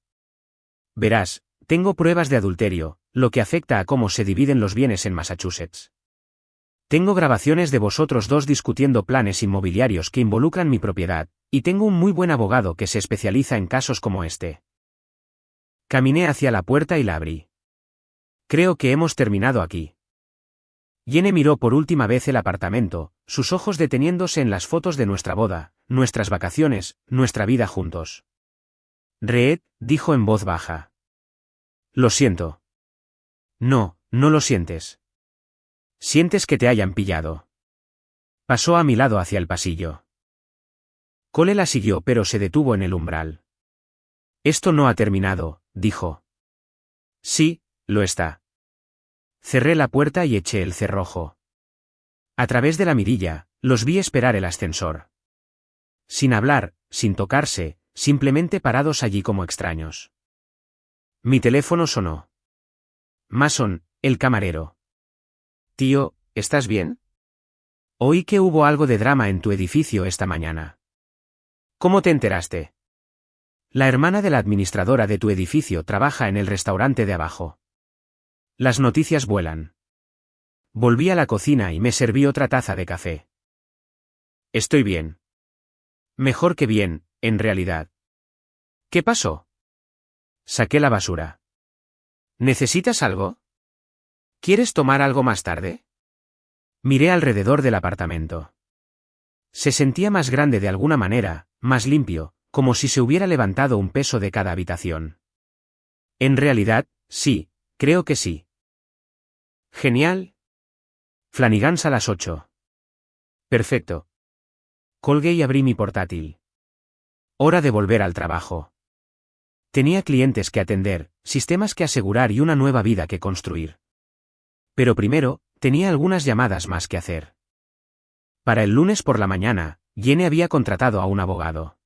Verás, tengo pruebas de adulterio, lo que afecta a cómo se dividen los bienes en Massachusetts. Tengo grabaciones de vosotros dos discutiendo planes inmobiliarios que involucran mi propiedad, y tengo un muy buen abogado que se especializa en casos como este. Caminé hacia la puerta y la abrí. Creo que hemos terminado aquí. Jenny miró por última vez el apartamento, sus ojos deteniéndose en las fotos de nuestra boda, nuestras vacaciones, nuestra vida juntos. Reed, dijo en voz baja. Lo siento. No, no lo sientes. Sientes que te hayan pillado. Pasó a mi lado hacia el pasillo. Cole la siguió pero se detuvo en el umbral. Esto no ha terminado, dijo. Sí, lo está. Cerré la puerta y eché el cerrojo. A través de la mirilla, los vi esperar el ascensor. Sin hablar, sin tocarse, simplemente parados allí como extraños. Mi teléfono sonó. Mason, el camarero. Tío, ¿estás bien? Oí que hubo algo de drama en tu edificio esta mañana. ¿Cómo te enteraste? La hermana de la administradora de tu edificio trabaja en el restaurante de abajo. Las noticias vuelan. Volví a la cocina y me serví otra taza de café. Estoy bien. Mejor que bien, en realidad. ¿Qué pasó? Saqué la basura. ¿Necesitas algo? ¿Quieres tomar algo más tarde? Miré alrededor del apartamento. Se sentía más grande de alguna manera, más limpio, como si se hubiera levantado un peso de cada habitación. En realidad, sí, creo que sí. Genial. Flanigan's a las 8. Perfecto. Colgué y abrí mi portátil. Hora de volver al trabajo. Tenía clientes que atender, sistemas que asegurar y una nueva vida que construir. Pero primero, tenía algunas llamadas más que hacer. Para el lunes por la mañana, Jenny había contratado a un abogado.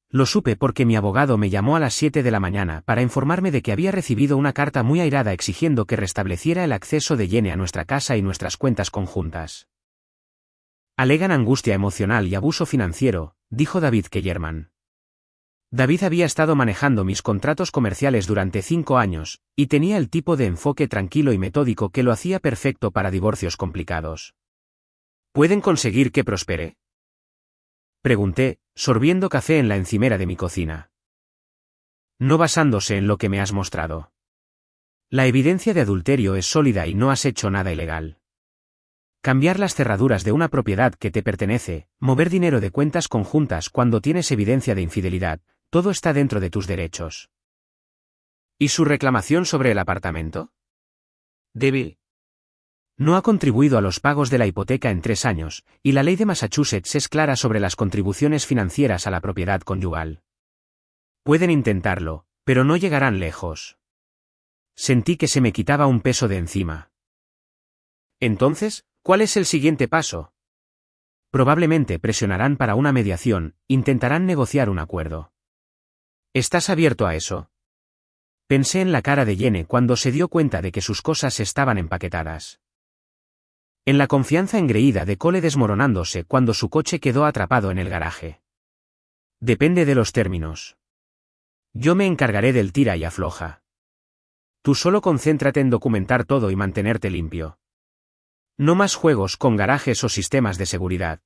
Lo supe porque mi abogado me llamó a las 7 de la mañana para informarme de que había recibido una carta muy airada exigiendo que restableciera el acceso de Jenny a nuestra casa y nuestras cuentas conjuntas. Alegan angustia emocional y abuso financiero, dijo David Kellerman. David había estado manejando mis contratos comerciales durante 5 años, y tenía el tipo de enfoque tranquilo y metódico que lo hacía perfecto para divorcios complicados. ¿Pueden conseguir que prospere? Pregunté, sorbiendo café en la encimera de mi cocina. No basándose en lo que me has mostrado. La evidencia de adulterio es sólida y no has hecho nada ilegal. Cambiar las cerraduras de una propiedad que te pertenece, mover dinero de cuentas conjuntas cuando tienes evidencia de infidelidad, todo está dentro de tus derechos. ¿Y su reclamación sobre el apartamento? Débil. No ha contribuido a los pagos de la hipoteca en 3 años, y la ley de Massachusetts es clara sobre las contribuciones financieras a la propiedad conyugal. Pueden intentarlo, pero no llegarán lejos. Sentí que se me quitaba un peso de encima. Entonces, ¿cuál es el siguiente paso? Probablemente presionarán para una mediación, intentarán negociar un acuerdo. ¿Estás abierto a eso? Pensé en la cara de Jenny cuando se dio cuenta de que sus cosas estaban empaquetadas. En la confianza engreída de Cole desmoronándose cuando su coche quedó atrapado en el garaje. Depende de los términos. Yo me encargaré del tira y afloja. Tú solo concéntrate en documentar todo y mantenerte limpio. No más juegos con garajes o sistemas de seguridad.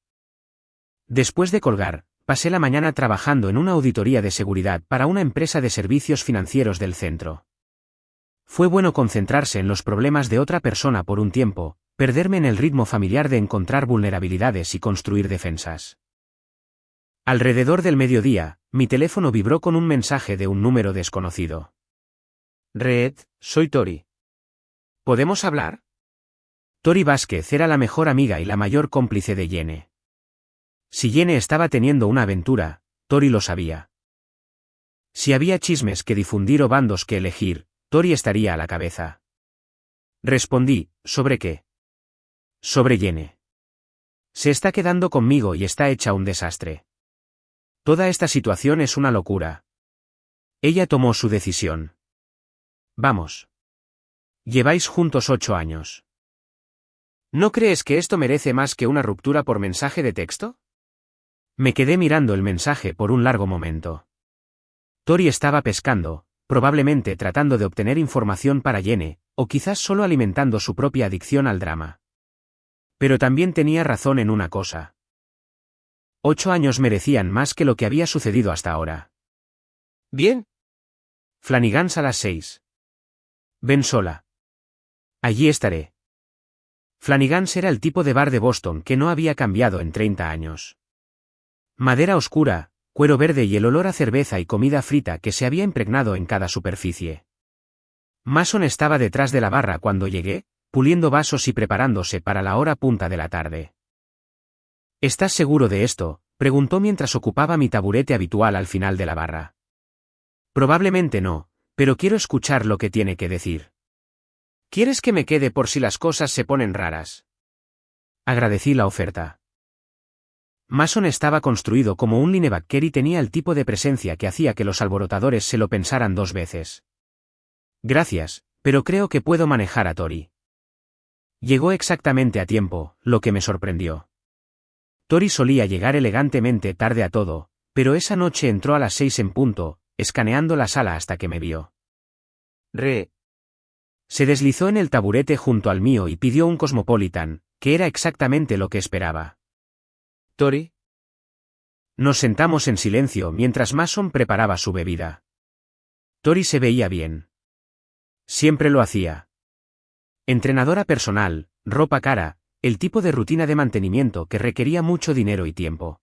Después de colgar, pasé la mañana trabajando en una auditoría de seguridad para una empresa de servicios financieros del centro. Fue bueno concentrarse en los problemas de otra persona por un tiempo, perderme en el ritmo familiar de encontrar vulnerabilidades y construir defensas. Alrededor del mediodía, mi teléfono vibró con un mensaje de un número desconocido. Red, soy Tori. ¿Podemos hablar? Tori Vázquez era la mejor amiga y la mayor cómplice de Jenny. Si Jenny estaba teniendo una aventura, Tori lo sabía. Si había chismes que difundir o bandos que elegir, Tori estaría a la cabeza. Respondí, ¿sobre qué? Sobre Jenny. Se está quedando conmigo y está hecha un desastre. Toda esta situación es una locura. Ella tomó su decisión. Vamos. Lleváis juntos 8 años. ¿No crees que esto merece más que una ruptura por mensaje de texto? Me quedé mirando el mensaje por un largo momento. Tori estaba pescando, probablemente tratando de obtener información para Jenny, o quizás solo alimentando su propia adicción al drama. Pero también tenía razón en una cosa. 8 años merecían más que lo que había sucedido hasta ahora. Bien. Flanigan's a las 6. Ven sola. Allí estaré. Flanigan's era el tipo de bar de Boston que no había cambiado en 30 años. Madera oscura, cuero verde y el olor a cerveza y comida frita que se había impregnado en cada superficie. Mason estaba detrás de la barra cuando llegué, puliendo vasos y preparándose para la hora punta de la tarde. ¿Estás seguro de esto?, preguntó mientras ocupaba mi taburete habitual al final de la barra. Probablemente no, pero quiero escuchar lo que tiene que decir. ¿Quieres que me quede por si las cosas se ponen raras? Agradecí la oferta. Mason estaba construido como un linebacker y tenía el tipo de presencia que hacía que los alborotadores se lo pensaran 2 veces. Gracias, pero creo que puedo manejar a Tori. Llegó exactamente a tiempo, lo que me sorprendió. Tori solía llegar elegantemente tarde a todo, pero esa noche entró a las 6 en punto, escaneando la sala hasta que me vio. Se deslizó en el taburete junto al mío y pidió un Cosmopolitan, que era exactamente lo que esperaba. ¿Tori? Nos sentamos en silencio mientras Mason preparaba su bebida. Tori se veía bien. Siempre lo hacía. Entrenadora personal, ropa cara, el tipo de rutina de mantenimiento que requería mucho dinero y tiempo.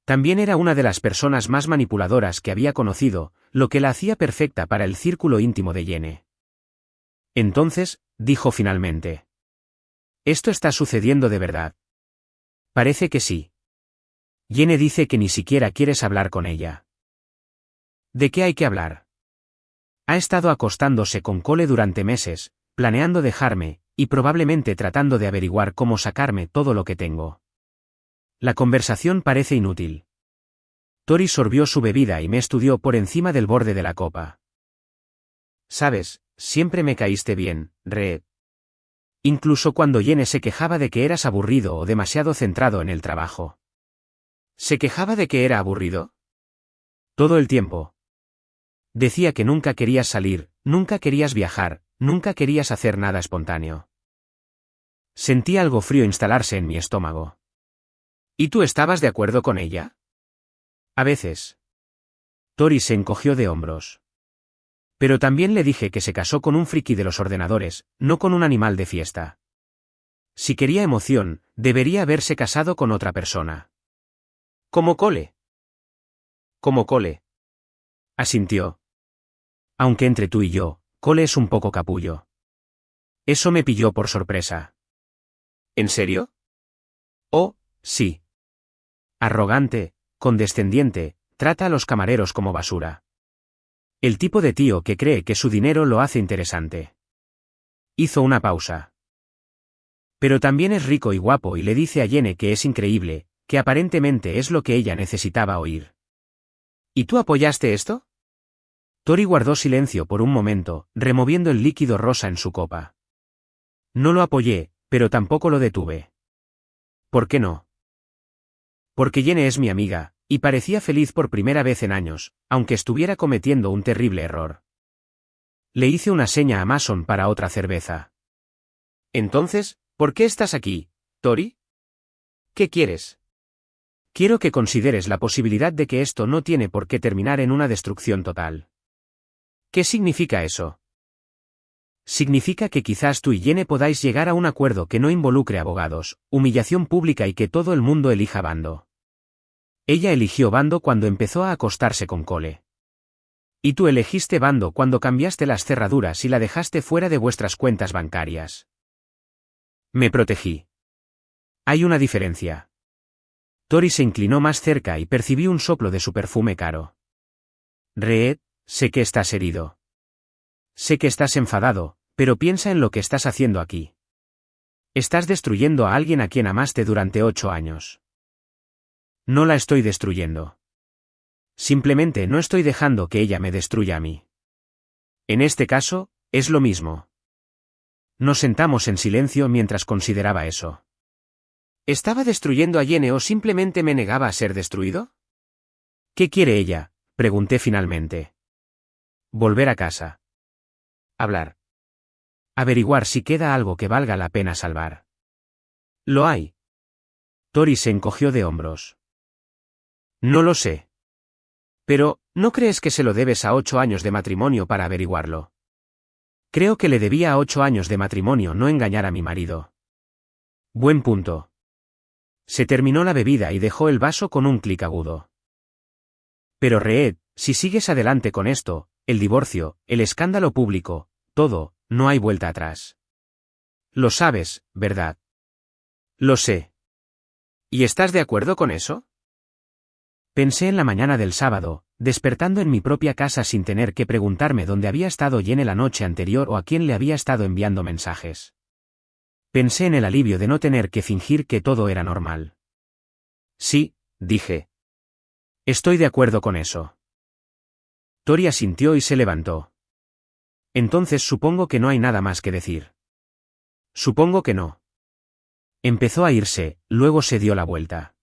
También era una de las personas más manipuladoras que había conocido, lo que la hacía perfecta para el círculo íntimo de Jenny. Entonces, dijo finalmente. ¿Esto está sucediendo de verdad? Parece que sí. Jenny dice que ni siquiera quieres hablar con ella. ¿De qué hay que hablar? Ha estado acostándose con Cole durante meses, planeando dejarme, y probablemente tratando de averiguar cómo sacarme todo lo que tengo. La conversación parece inútil. Tori sorbió su bebida y me estudió por encima del borde de la copa. Sabes, siempre me caíste bien, Reed. Incluso cuando Jenny se quejaba de que eras aburrido o demasiado centrado en el trabajo. ¿Se quejaba de que era aburrido? Todo el tiempo. Decía que nunca querías salir, nunca querías viajar, nunca querías hacer nada espontáneo. Sentí algo frío instalarse en mi estómago. ¿Y tú estabas de acuerdo con ella? A veces. Tori se encogió de hombros. Pero también le dije que se casó con un friki de los ordenadores, no con un animal de fiesta. Si quería emoción, debería haberse casado con otra persona. Como Cole. Como Cole. Asintió. Aunque entre tú y yo, Cole es un poco capullo. Eso me pilló por sorpresa. ¿En serio? Oh, sí. Arrogante, condescendiente, trata a los camareros como basura. El tipo de tío que cree que su dinero lo hace interesante. Hizo una pausa. Pero también es rico y guapo y le dice a Jenny que es increíble, que aparentemente es lo que ella necesitaba oír. ¿Y tú apoyaste esto? Tori guardó silencio por un momento, removiendo el líquido rosa en su copa. No lo apoyé, pero tampoco lo detuve. ¿Por qué no? Porque Jenny es mi amiga, y parecía feliz por primera vez en años, aunque estuviera cometiendo un terrible error. Le hice una seña a Mason para otra cerveza. Entonces, ¿por qué estás aquí, Tori? ¿Qué quieres? Quiero que consideres la posibilidad de que esto no tiene por qué terminar en una destrucción total. ¿Qué significa eso? Significa que quizás tú y Jenny podáis llegar a un acuerdo que no involucre abogados, humillación pública y que todo el mundo elija bando. Ella eligió bando cuando empezó a acostarse con Cole. Y tú elegiste bando cuando cambiaste las cerraduras y la dejaste fuera de vuestras cuentas bancarias. Me protegí. Hay una diferencia. Tori se inclinó más cerca y percibí un soplo de su perfume caro. Reed, sé que estás herido. Sé que estás enfadado, pero piensa en lo que estás haciendo aquí. Estás destruyendo a alguien a quien amaste durante 8 años. No la estoy destruyendo. Simplemente no estoy dejando que ella me destruya a mí. En este caso, es lo mismo. Nos sentamos en silencio mientras consideraba eso. ¿Estaba destruyendo a Jenny o simplemente me negaba a ser destruido? ¿Qué quiere ella?, pregunté finalmente. Volver a casa. Hablar. Averiguar si queda algo que valga la pena salvar. ¿Lo hay? Tori se encogió de hombros. No lo sé. Pero, ¿no crees que se lo debes a 8 años de matrimonio para averiguarlo? Creo que le debía a 8 años de matrimonio no engañar a mi marido. Buen punto. Se terminó la bebida y dejó el vaso con un clic agudo. Pero Reed, si sigues adelante con esto, el divorcio, el escándalo público, todo, no hay vuelta atrás. Lo sabes, ¿verdad? Lo sé. ¿Y estás de acuerdo con eso? Pensé en la mañana del sábado, despertando en mi propia casa sin tener que preguntarme dónde había estado Jenny la noche anterior o a quién le había estado enviando mensajes. Pensé en el alivio de no tener que fingir que todo era normal. Sí, dije. Estoy de acuerdo con eso. Tori asintió y se levantó. Entonces supongo que no hay nada más que decir. Supongo que no. Empezó a irse, luego se dio la vuelta.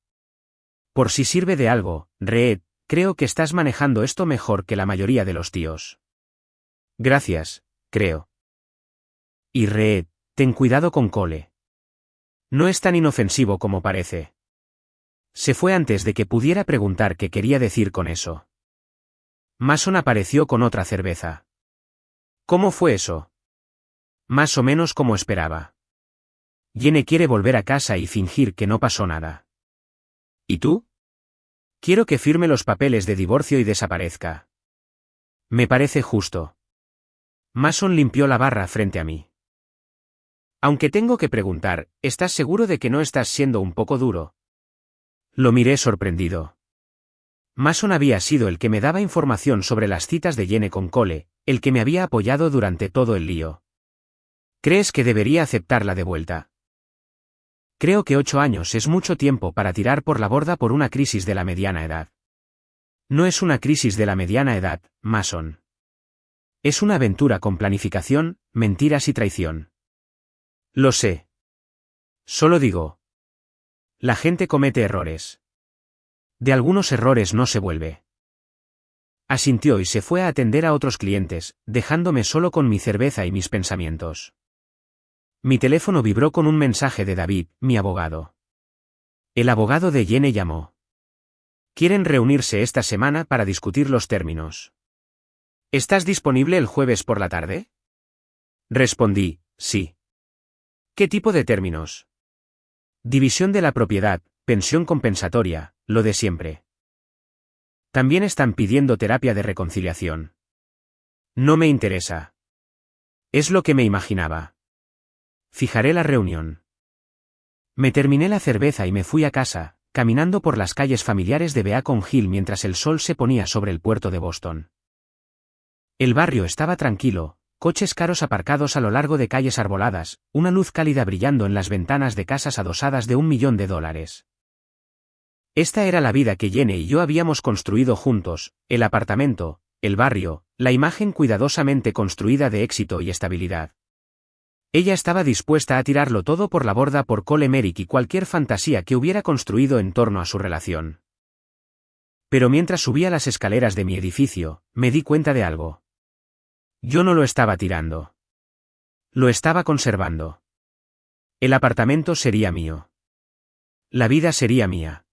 Por si sirve de algo, Reed, creo que estás manejando esto mejor que la mayoría de los tíos. Gracias, creo. Y Reed, ten cuidado con Cole. No es tan inofensivo como parece. Se fue antes de que pudiera preguntar qué quería decir con eso. Mason apareció con otra cerveza. ¿Cómo fue eso? Más o menos como esperaba. Yene quiere volver a casa y fingir que no pasó nada. ¿Y tú? Quiero que firme los papeles de divorcio y desaparezca. Me parece justo. Mason limpió la barra frente a mí. Aunque tengo que preguntar, ¿estás seguro de que no estás siendo un poco duro? Lo miré sorprendido. Mason había sido el que me daba información sobre las citas de Yene con Cole, el que me había apoyado durante todo el lío. ¿Crees que debería aceptarla de vuelta? Creo que 8 años es mucho tiempo para tirar por la borda por una crisis de la mediana edad. No es una crisis de la mediana edad, Mason. Es una aventura con planificación, mentiras y traición. Lo sé. Solo digo. La gente comete errores. De algunos errores no se vuelve. Asintió y se fue a atender a otros clientes, dejándome solo con mi cerveza y mis pensamientos. Mi teléfono vibró con un mensaje de David, mi abogado. El abogado de Yene llamó. Quieren reunirse esta semana para discutir los términos. ¿Estás disponible el jueves por la tarde? Respondí, sí. ¿Qué tipo de términos? División de la propiedad, pensión compensatoria, lo de siempre. También están pidiendo terapia de reconciliación. No me interesa. Es lo que me imaginaba. Fijaré la reunión. Me terminé la cerveza y me fui a casa, caminando por las calles familiares de Beacon Hill mientras el sol se ponía sobre el puerto de Boston. El barrio estaba tranquilo, coches caros aparcados a lo largo de calles arboladas, una luz cálida brillando en las ventanas de casas adosadas de $1 millón. Esta era la vida que Yene y yo habíamos construido juntos, el apartamento, el barrio, la imagen cuidadosamente construida de éxito y estabilidad. Ella estaba dispuesta a tirarlo todo por la borda por Cole Merrick y cualquier fantasía que hubiera construido en torno a su relación. Pero mientras subía las escaleras de mi edificio, me di cuenta de algo. Yo no lo estaba tirando. Lo estaba conservando. El apartamento sería mío. La vida sería mía.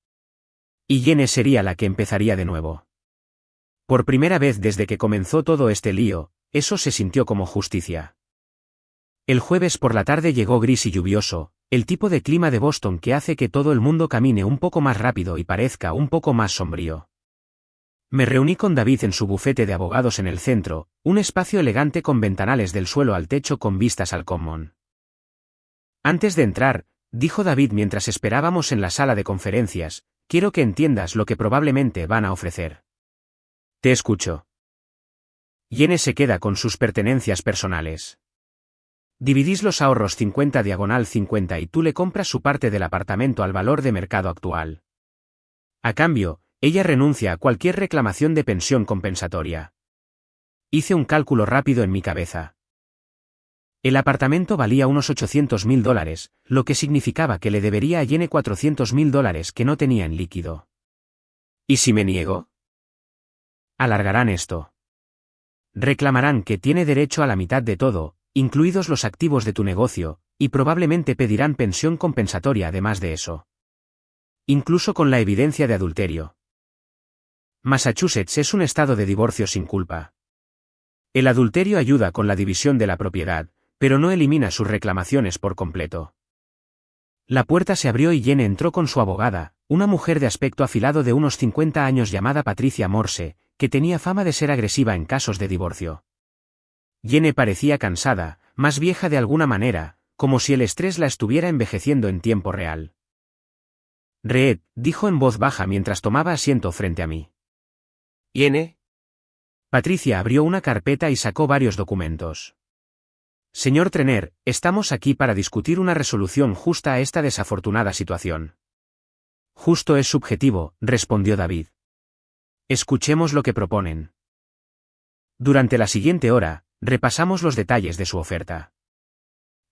Y Yene sería la que empezaría de nuevo. Por primera vez desde que comenzó todo este lío, eso se sintió como justicia. El jueves por la tarde llegó gris y lluvioso, el tipo de clima de Boston que hace que todo el mundo camine un poco más rápido y parezca un poco más sombrío. Me reuní con David en su bufete de abogados en el centro, un espacio elegante con ventanales del suelo al techo con vistas al common. Antes de entrar, dijo David mientras esperábamos en la sala de conferencias, quiero que entiendas lo que probablemente van a ofrecer. Te escucho. Yene se queda con sus pertenencias personales. Dividís los ahorros 50/50 y tú le compras su parte del apartamento al valor de mercado actual. A cambio, ella renuncia a cualquier reclamación de pensión compensatoria. Hice un cálculo rápido en mi cabeza. El apartamento valía unos $800.000, lo que significaba que le debería a Yene $400.000 que no tenía en líquido. ¿Y si me niego? Alargarán esto. Reclamarán que tiene derecho a la mitad de todo, incluidos los activos de tu negocio, y probablemente pedirán pensión compensatoria además de eso. Incluso con la evidencia de adulterio. Massachusetts es un estado de divorcio sin culpa. El adulterio ayuda con la división de la propiedad, pero no elimina sus reclamaciones por completo. La puerta se abrió y Yene entró con su abogada, una mujer de aspecto afilado de unos 50 años llamada Patricia Morse, que tenía fama de ser agresiva en casos de divorcio. Yene parecía cansada, más vieja de alguna manera, como si el estrés la estuviera envejeciendo en tiempo real. Reed, dijo en voz baja mientras tomaba asiento frente a mí. ¿Yene? Patricia abrió una carpeta y sacó varios documentos. Señor Trener, estamos aquí para discutir una resolución justa a esta desafortunada situación. Justo es subjetivo, respondió David. Escuchemos lo que proponen. Durante la siguiente hora, repasamos los detalles de su oferta.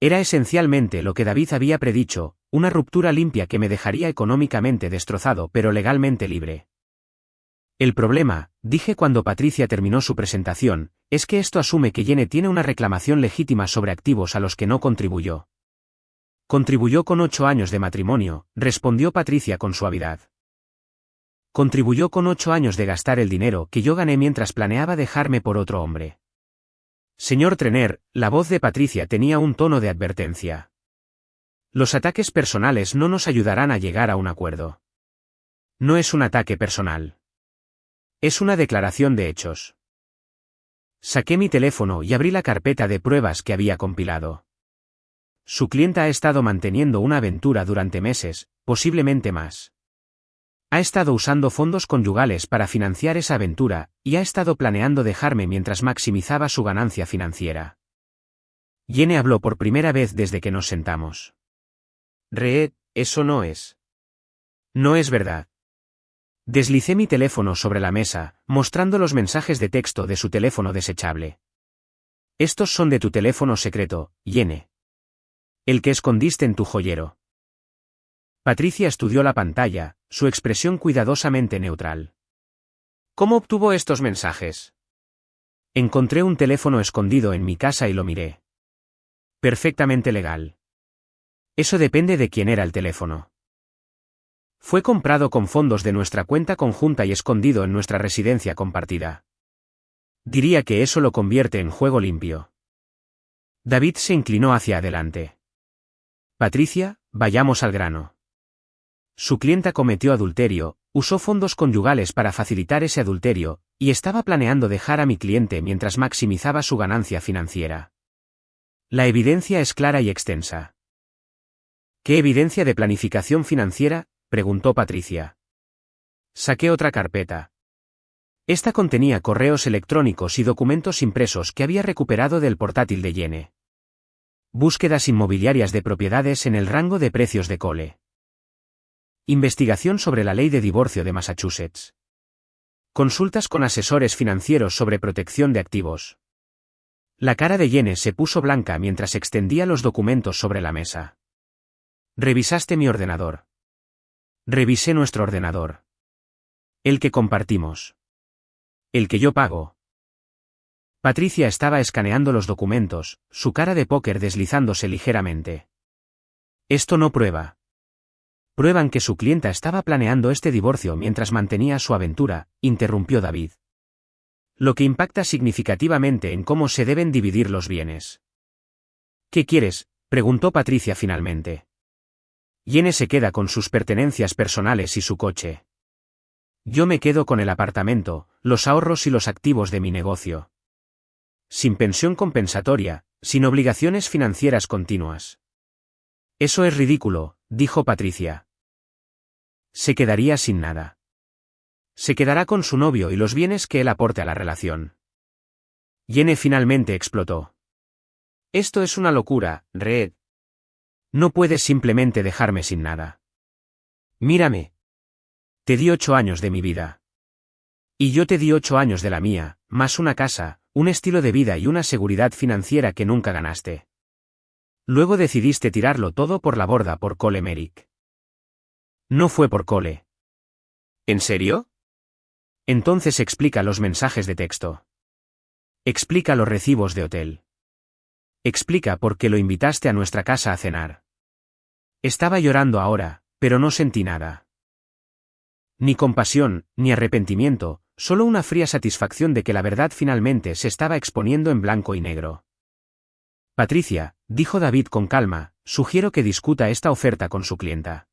Era esencialmente lo que David había predicho, una ruptura limpia que me dejaría económicamente destrozado pero legalmente libre. El problema, dije cuando Patricia terminó su presentación, es que esto asume que Yene tiene una reclamación legítima sobre activos a los que no contribuyó. Contribuyó con 8 años de matrimonio, respondió Patricia con suavidad. Contribuyó con 8 años de gastar el dinero que yo gané mientras planeaba dejarme por otro hombre. Señor Trener, la voz de Patricia tenía un tono de advertencia. Los ataques personales no nos ayudarán a llegar a un acuerdo. No es un ataque personal. Es una declaración de hechos. Saqué mi teléfono y abrí la carpeta de pruebas que había compilado. Su clienta ha estado manteniendo una aventura durante meses, posiblemente más. Ha estado usando fondos conyugales para financiar esa aventura, y ha estado planeando dejarme mientras maximizaba su ganancia financiera. Jenny habló por primera vez desde que nos sentamos. Reed, eso no es. No es verdad. Deslicé mi teléfono sobre la mesa, mostrando los mensajes de texto de su teléfono desechable. Estos son de tu teléfono secreto, Jenny. El que escondiste en tu joyero. Patricia estudió la pantalla, su expresión cuidadosamente neutral. ¿Cómo obtuvo estos mensajes? Encontré un teléfono escondido en mi casa y lo miré. Perfectamente legal. Eso depende de quién era el teléfono. Fue comprado con fondos de nuestra cuenta conjunta y escondido en nuestra residencia compartida. Diría que eso lo convierte en juego limpio. David se inclinó hacia adelante. Patricia, vayamos al grano. Su clienta cometió adulterio, usó fondos conyugales para facilitar ese adulterio, y estaba planeando dejar a mi cliente mientras maximizaba su ganancia financiera. La evidencia es clara y extensa. ¿Qué evidencia de planificación financiera?, preguntó Patricia. Saqué otra carpeta. Esta contenía correos electrónicos y documentos impresos que había recuperado del portátil de Jenny. Búsquedas inmobiliarias de propiedades en el rango de precios de Cole. Investigación sobre la ley de divorcio de Massachusetts. Consultas con asesores financieros sobre protección de activos. La cara de Jenny se puso blanca mientras extendía los documentos sobre la mesa. ¿Revisaste mi ordenador? Revisé nuestro ordenador. El que compartimos. El que yo pago. Patricia estaba escaneando los documentos, su cara de póker deslizándose ligeramente. Esto no prueba. Prueban que su clienta estaba planeando este divorcio mientras mantenía su aventura, interrumpió David. Lo que impacta significativamente en cómo se deben dividir los bienes. ¿Qué quieres?, preguntó Patricia finalmente. Jenny se queda con sus pertenencias personales y su coche. Yo me quedo con el apartamento, los ahorros y los activos de mi negocio. Sin pensión compensatoria, sin obligaciones financieras continuas. Eso es ridículo, dijo Patricia. Se quedaría sin nada. Se quedará con su novio y los bienes que él aporte a la relación. Jenny finalmente explotó. Esto es una locura, Reed. No puedes simplemente dejarme sin nada. Mírame. Te di 8 años de mi vida. Y yo te di 8 años de la mía, más una casa, un estilo de vida y una seguridad financiera que nunca ganaste. Luego decidiste tirarlo todo por la borda por Cole Merrick. No fue por Cole. ¿En serio? Entonces explica los mensajes de texto. Explica los recibos de hotel. Explica por qué lo invitaste a nuestra casa a cenar. Estaba llorando ahora, pero no sentí nada. Ni compasión, ni arrepentimiento, solo una fría satisfacción de que la verdad finalmente se estaba exponiendo en blanco y negro. Patricia, dijo David con calma, sugiero que discuta esta oferta con su clienta.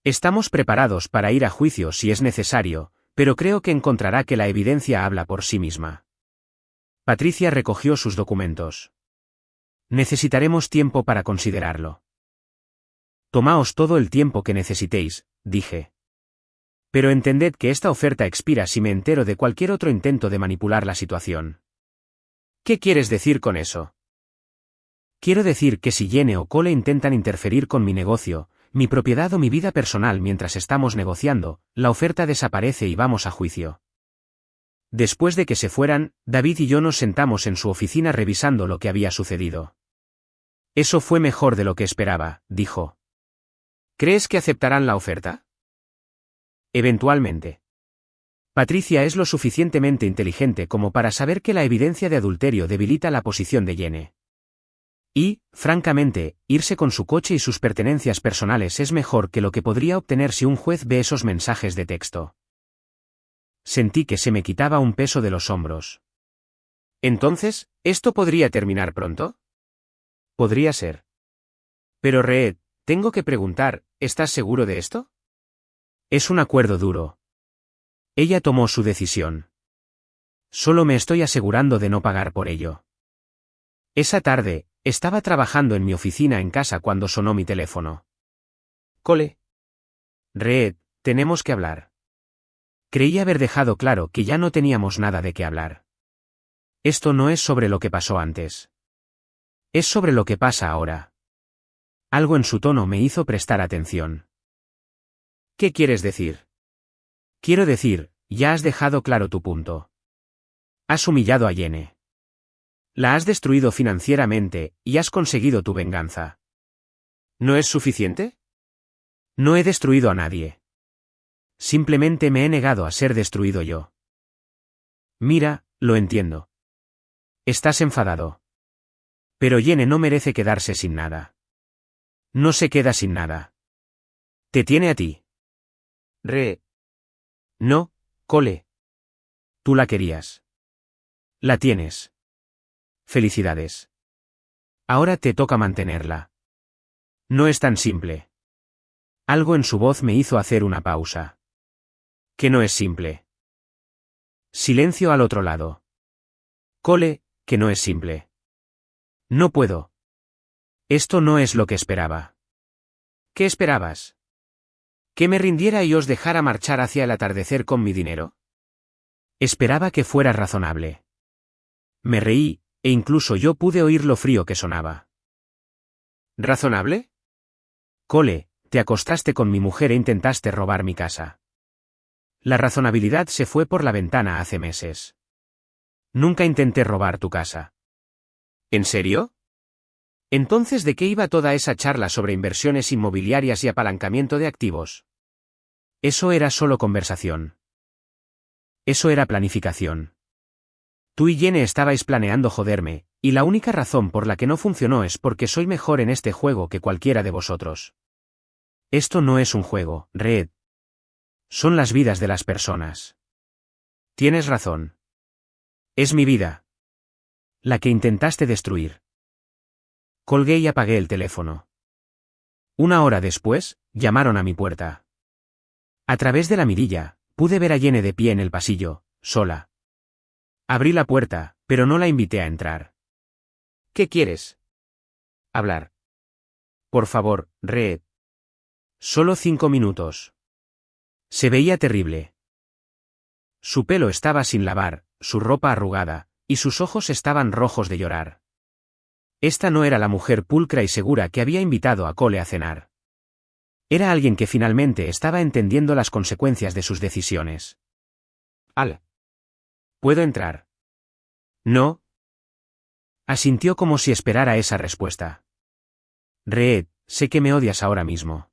Estamos preparados para ir a juicio si es necesario, pero creo que encontrará que la evidencia habla por sí misma. Patricia recogió sus documentos. Necesitaremos tiempo para considerarlo. Tomaos todo el tiempo que necesitéis, dije. Pero entended que esta oferta expira si me entero de cualquier otro intento de manipular la situación. ¿Qué quieres decir con eso? Quiero decir que si Jenny o Cole intentan interferir con mi negocio, mi propiedad o mi vida personal mientras estamos negociando, la oferta desaparece y vamos a juicio. Después de que se fueran, David y yo nos sentamos en su oficina revisando lo que había sucedido. Eso fue mejor de lo que esperaba, dijo. ¿Crees que aceptarán la oferta? Eventualmente. Patricia es lo suficientemente inteligente como para saber que la evidencia de adulterio debilita la posición de Jenny. Y, francamente, irse con su coche y sus pertenencias personales es mejor que lo que podría obtener si un juez ve esos mensajes de texto. Sentí que se me quitaba un peso de los hombros. Entonces, ¿esto podría terminar pronto? Podría ser. Pero Reed, tengo que preguntar, ¿estás seguro de esto? Es un acuerdo duro. Ella tomó su decisión. Solo me estoy asegurando de no pagar por ello. Esa tarde, estaba trabajando en mi oficina en casa cuando sonó mi teléfono. Cole. Reed, tenemos que hablar. Creí haber dejado claro que ya no teníamos nada de qué hablar. Esto no es sobre lo que pasó antes. Es sobre lo que pasa ahora. Algo en su tono me hizo prestar atención. ¿Qué quieres decir? Quiero decir, ya has dejado claro tu punto. Has humillado a Jenny. La has destruido financieramente y has conseguido tu venganza. ¿No es suficiente? No he destruido a nadie. Simplemente me he negado a ser destruido yo. Mira, lo entiendo. Estás enfadado. Pero Jenny no merece quedarse sin nada. No se queda sin nada. Te tiene a ti. No, Cole. Tú la querías. La tienes. Felicidades. Ahora te toca mantenerla. No es tan simple. Algo en su voz me hizo hacer una pausa. Que no es simple. Silencio al otro lado. Cole, que no es simple. No puedo. Esto no es lo que esperaba. ¿Qué esperabas? ¿Que me rindiera y os dejara marchar hacia el atardecer con mi dinero? Esperaba que fueras razonable. Me reí, e incluso yo pude oír lo frío que sonaba. ¿Razonable? Cole, te acostaste con mi mujer e intentaste robar mi casa. La razonabilidad se fue por la ventana hace meses. Nunca intenté robar tu casa. ¿En serio? Entonces, ¿de qué iba toda esa charla sobre inversiones inmobiliarias y apalancamiento de activos? Eso era solo conversación. Eso era planificación. Tú y Jenny estabais planeando joderme, y la única razón por la que no funcionó es porque soy mejor en este juego que cualquiera de vosotros. Esto no es un juego, Reed. Son las vidas de las personas. Tienes razón. Es mi vida. La que intentaste destruir. Colgué y apagué el teléfono. Una hora después, llamaron a mi puerta. A través de la mirilla, pude ver a Jenny de pie en el pasillo, sola. Abrí la puerta, pero no la invité a entrar. ¿Qué quieres? Hablar. Por favor, Reed. Solo 5 minutos. Se veía terrible. Su pelo estaba sin lavar, su ropa arrugada, y sus ojos estaban rojos de llorar. Esta no era la mujer pulcra y segura que había invitado a Cole a cenar. Era alguien que finalmente estaba entendiendo las consecuencias de sus decisiones. ¿Puedo entrar? No. Asintió como si esperara esa respuesta. Reed, sé que me odias ahora mismo.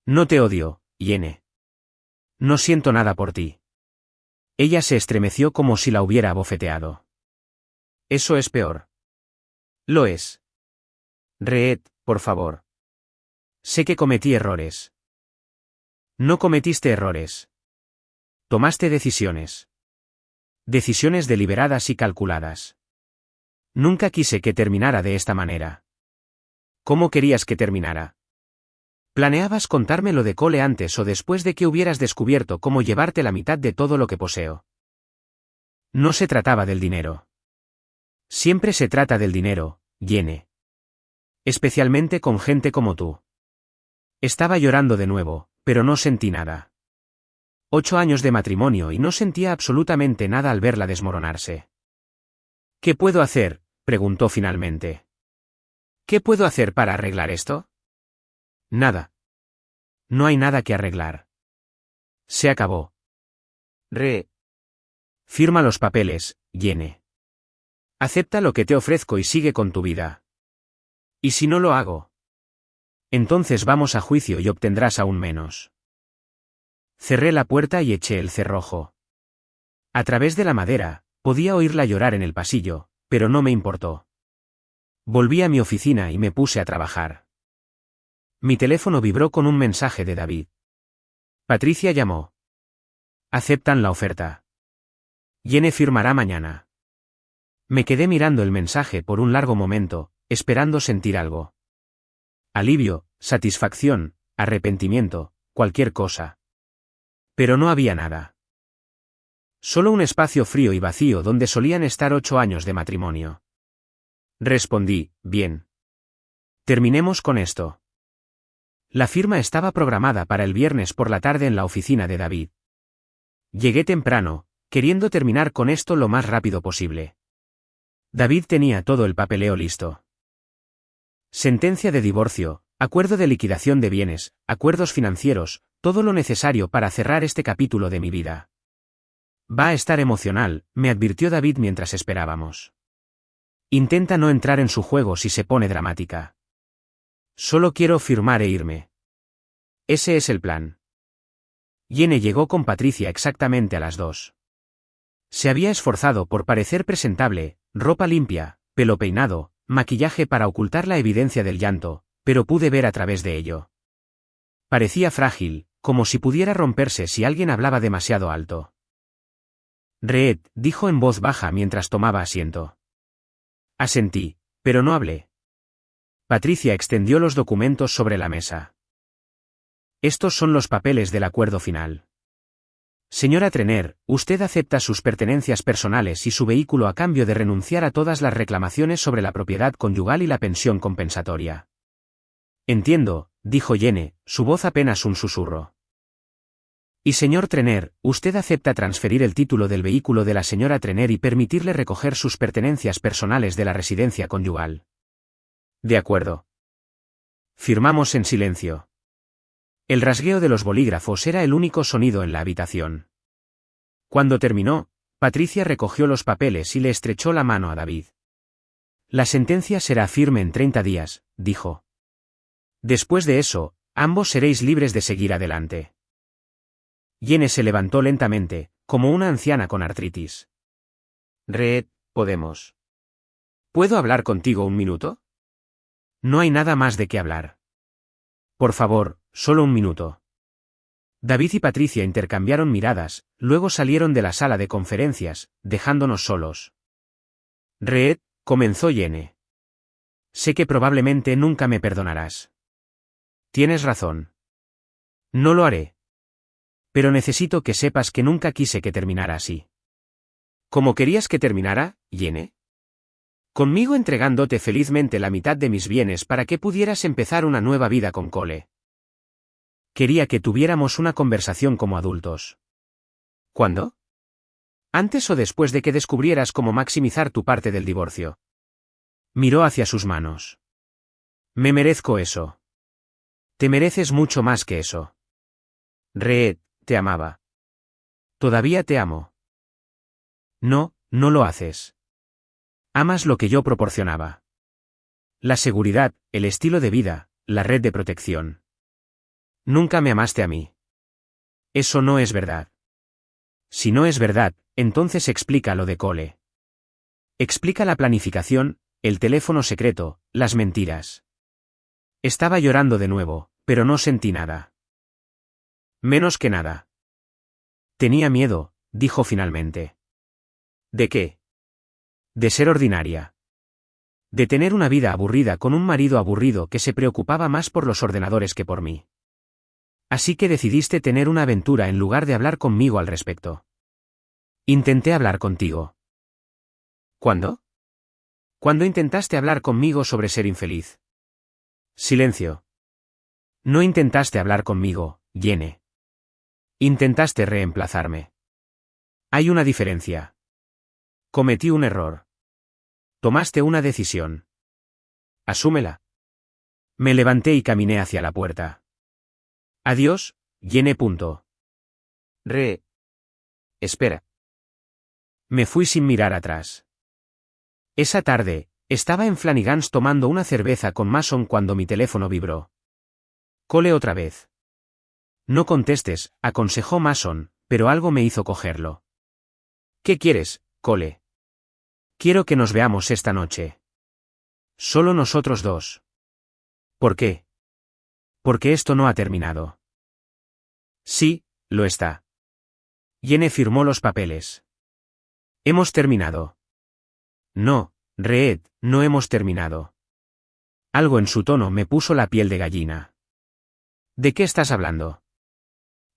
No te odio, Jenny. No siento nada por ti. Ella se estremeció como si la hubiera abofeteado. Eso es peor. Lo es. Reed, por favor. Sé que cometí errores. No cometiste errores. Tomaste decisiones. Decisiones deliberadas y calculadas. Nunca quise que terminara de esta manera. ¿Cómo querías que terminara? ¿Planeabas contarme lo de Cole antes o después de que hubieras descubierto cómo llevarte la mitad de todo lo que poseo? No se trataba del dinero. Siempre se trata del dinero, Jenny. Especialmente con gente como tú. Estaba llorando de nuevo, pero no sentí nada. 8 años de matrimonio y no sentía absolutamente nada al verla desmoronarse. ¿Qué puedo hacer?, preguntó finalmente. ¿Qué puedo hacer para arreglar esto? Nada. No hay nada que arreglar. Se acabó. Firma los papeles, Jenny. Acepta lo que te ofrezco y sigue con tu vida. ¿Y si no lo hago? Entonces vamos a juicio y obtendrás aún menos. Cerré la puerta y eché el cerrojo. A través de la madera, podía oírla llorar en el pasillo, pero no me importó. Volví a mi oficina y me puse a trabajar. Mi teléfono vibró con un mensaje de David. Patricia llamó. Aceptan la oferta. Jenny firmará mañana. Me quedé mirando el mensaje por un largo momento, esperando sentir algo. Alivio, satisfacción, arrepentimiento, cualquier cosa. Pero no había nada. Solo un espacio frío y vacío donde solían estar 8 años de matrimonio. Respondí, bien. Terminemos con esto. La firma estaba programada para el viernes por la tarde en la oficina de David. Llegué temprano, queriendo terminar con esto lo más rápido posible. David tenía todo el papeleo listo. Sentencia de divorcio, acuerdo de liquidación de bienes, acuerdos financieros, todo lo necesario para cerrar este capítulo de mi vida. Va a estar emocional, me advirtió David mientras esperábamos. Intenta no entrar en su juego si se pone dramática. Solo quiero firmar e irme. Ese es el plan. Jenny llegó con Patricia exactamente a las 2. Se había esforzado por parecer presentable, ropa limpia, pelo peinado, maquillaje para ocultar la evidencia del llanto, pero pude ver a través de ello. Parecía frágil, como si pudiera romperse si alguien hablaba demasiado alto. Reed, dijo en voz baja mientras tomaba asiento. Asentí, pero no hablé. Patricia extendió los documentos sobre la mesa. Estos son los papeles del acuerdo final. Señora Trener, usted acepta sus pertenencias personales y su vehículo a cambio de renunciar a todas las reclamaciones sobre la propiedad conyugal y la pensión compensatoria. Entiendo, dijo Jenny, su voz apenas un susurro. Y señor Trener, usted acepta transferir el título del vehículo de la señora Trener y permitirle recoger sus pertenencias personales de la residencia conyugal. De acuerdo. Firmamos en silencio. El rasgueo de los bolígrafos era el único sonido en la habitación. Cuando terminó, Patricia recogió los papeles y le estrechó la mano a David. La sentencia será firme en 30 días, dijo. Después de eso, ambos seréis libres de seguir adelante. Jenny se levantó lentamente, como una anciana con artritis. Reed, ¿podemos? ¿Puedo hablar contigo un minuto? No hay nada más de qué hablar. Por favor, solo un minuto. David y Patricia intercambiaron miradas, luego salieron de la sala de conferencias, dejándonos solos. Reed, comenzó Jenny. Sé que probablemente nunca me perdonarás. Tienes razón. No lo haré. Pero necesito que sepas que nunca quise que terminara así. ¿Cómo querías que terminara, Jenny? Conmigo entregándote felizmente la mitad de mis bienes para que pudieras empezar una nueva vida con Cole. Quería que tuviéramos una conversación como adultos. ¿Cuándo? ¿Antes o después de que descubrieras cómo maximizar tu parte del divorcio? Miró hacia sus manos. Me merezco eso. Te mereces mucho más que eso. Reed, te amaba. Todavía te amo. No, no lo haces. Amas lo que yo proporcionaba. La seguridad, el estilo de vida, la red de protección. Nunca me amaste a mí. Eso no es verdad. Si no es verdad, entonces explica lo de Cole. Explica la planificación, el teléfono secreto, las mentiras. Estaba llorando de nuevo, pero no sentí nada. Menos que nada. Tenía miedo, dijo finalmente. ¿De qué? De ser ordinaria. De tener una vida aburrida con un marido aburrido que se preocupaba más por los ordenadores que por mí. Así que decidiste tener una aventura en lugar de hablar conmigo al respecto. Intenté hablar contigo. ¿Cuándo? ¿Cuándo intentaste hablar conmigo sobre ser infeliz? Silencio. No intentaste hablar conmigo, Jenny. Intentaste reemplazarme. Hay una diferencia. Cometí un error. Tomaste una decisión. Asúmela. Me levanté y caminé hacia la puerta. Adiós, Jenny. Espera. Me fui sin mirar atrás. Esa tarde, estaba en Flanagan's tomando una cerveza con Mason cuando mi teléfono vibró. Cole otra vez. No contestes, aconsejó Mason, pero algo me hizo cogerlo. ¿Qué quieres, Cole? Quiero que nos veamos esta noche. Solo nosotros dos. ¿Por qué? Porque esto no ha terminado. Sí, lo está. Jenny firmó los papeles. Hemos terminado. No, Reed, no hemos terminado. Algo en su tono me puso la piel de gallina. ¿De qué estás hablando?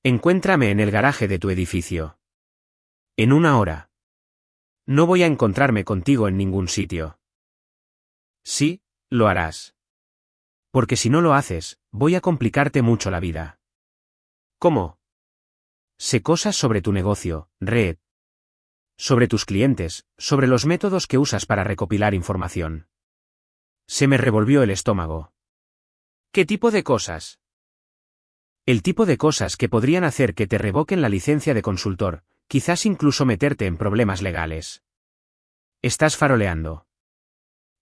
Encuéntrame en el garaje de tu edificio. En 1 hora. No voy a encontrarme contigo en ningún sitio. Sí, lo harás. Porque si no lo haces, voy a complicarte mucho la vida. ¿Cómo? Sé cosas sobre tu negocio, Red. Sobre tus clientes, sobre los métodos que usas para recopilar información. Se me revolvió el estómago. ¿Qué tipo de cosas? El tipo de cosas que podrían hacer que te revoquen la licencia de consultor, quizás incluso meterte en problemas legales. Estás faroleando.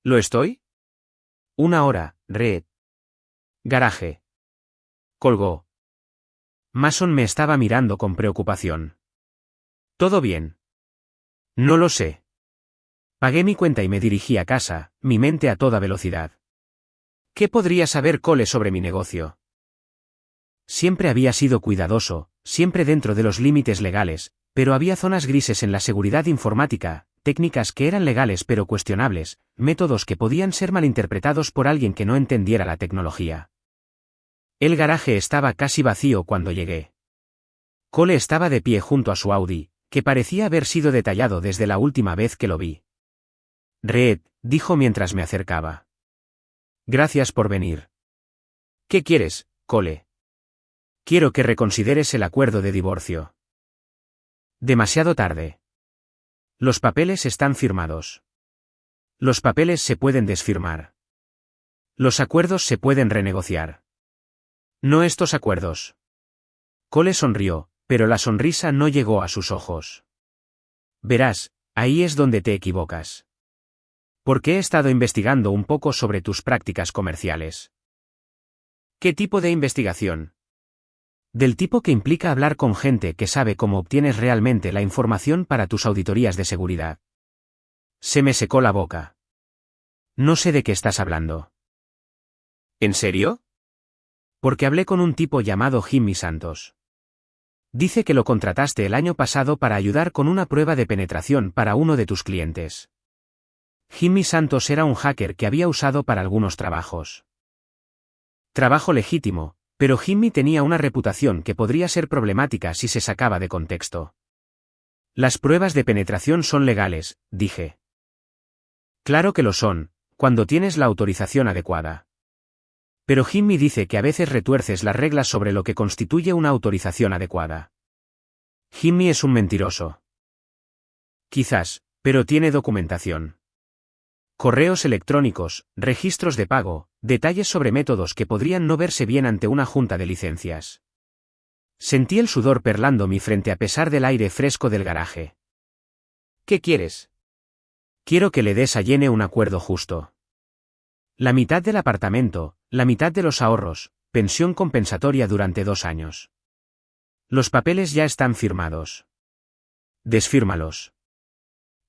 ¿Lo estoy? 1 hora, Red. Garaje. Colgó. Mason me estaba mirando con preocupación. ¿Todo bien? No lo sé. Pagué mi cuenta y me dirigí a casa, mi mente a toda velocidad. ¿Qué podría saber Cole sobre mi negocio? Siempre había sido cuidadoso, siempre dentro de los límites legales, pero había zonas grises en la seguridad informática, técnicas que eran legales pero cuestionables, métodos que podían ser malinterpretados por alguien que no entendiera la tecnología. El garaje estaba casi vacío cuando llegué. Cole estaba de pie junto a su Audi, que parecía haber sido detallado desde la última vez que lo vi. Red, dijo mientras me acercaba. Gracias por venir. ¿Qué quieres, Cole? Quiero que reconsideres el acuerdo de divorcio. Demasiado tarde. Los papeles están firmados. Los papeles se pueden desfirmar. Los acuerdos se pueden renegociar. No estos acuerdos. Cole sonrió, pero la sonrisa no llegó a sus ojos. Verás, ahí es donde te equivocas. Porque he estado investigando un poco sobre tus prácticas comerciales. ¿Qué tipo de investigación? Del tipo que implica hablar con gente que sabe cómo obtienes realmente la información para tus auditorías de seguridad. Se me secó la boca. No sé de qué estás hablando. ¿En serio? Porque hablé con un tipo llamado Jimmy Santos. Dice que lo contrataste el año pasado para ayudar con una prueba de penetración para uno de tus clientes. Jimmy Santos era un hacker que había usado para algunos trabajos. Trabajo legítimo, pero Jimmy tenía una reputación que podría ser problemática si se sacaba de contexto. Las pruebas de penetración son legales, dije. Claro que lo son, cuando tienes la autorización adecuada. Pero Jimmy dice que a veces retuerces las reglas sobre lo que constituye una autorización adecuada. Jimmy es un mentiroso. Quizás, pero tiene documentación. Correos electrónicos, registros de pago, detalles sobre métodos que podrían no verse bien ante una junta de licencias. Sentí el sudor perlando mi frente a pesar del aire fresco del garaje. ¿Qué quieres? Quiero que le des a Jenny un acuerdo justo. La mitad del apartamento, la mitad de los ahorros, pensión compensatoria durante 2 años. Los papeles ya están firmados. Desfírmalos.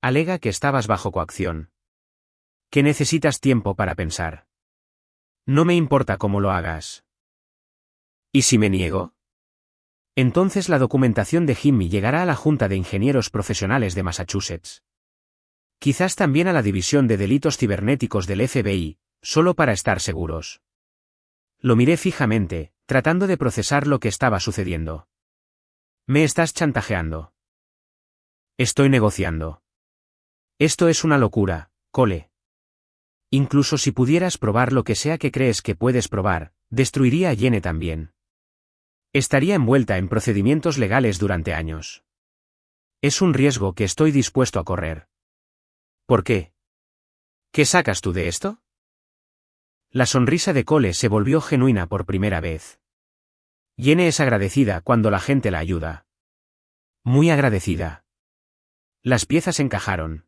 Alega que estabas bajo coacción. Que necesitas tiempo para pensar. No me importa cómo lo hagas. ¿Y si me niego? Entonces la documentación de Jimmy llegará a la Junta de Ingenieros Profesionales de Massachusetts. Quizás también a la División de Delitos Cibernéticos del FBI, solo para estar seguros. Lo miré fijamente, tratando de procesar lo que estaba sucediendo. Me estás chantajeando. Estoy negociando. Esto es una locura, Cole. Incluso si pudieras probar lo que sea que crees que puedes probar, destruiría a Jenny también. Estaría envuelta en procedimientos legales durante años. Es un riesgo que estoy dispuesto a correr. ¿Por qué? ¿Qué sacas tú de esto? La sonrisa de Cole se volvió genuina por primera vez. Jenny es agradecida cuando la gente la ayuda. Muy agradecida. Las piezas encajaron.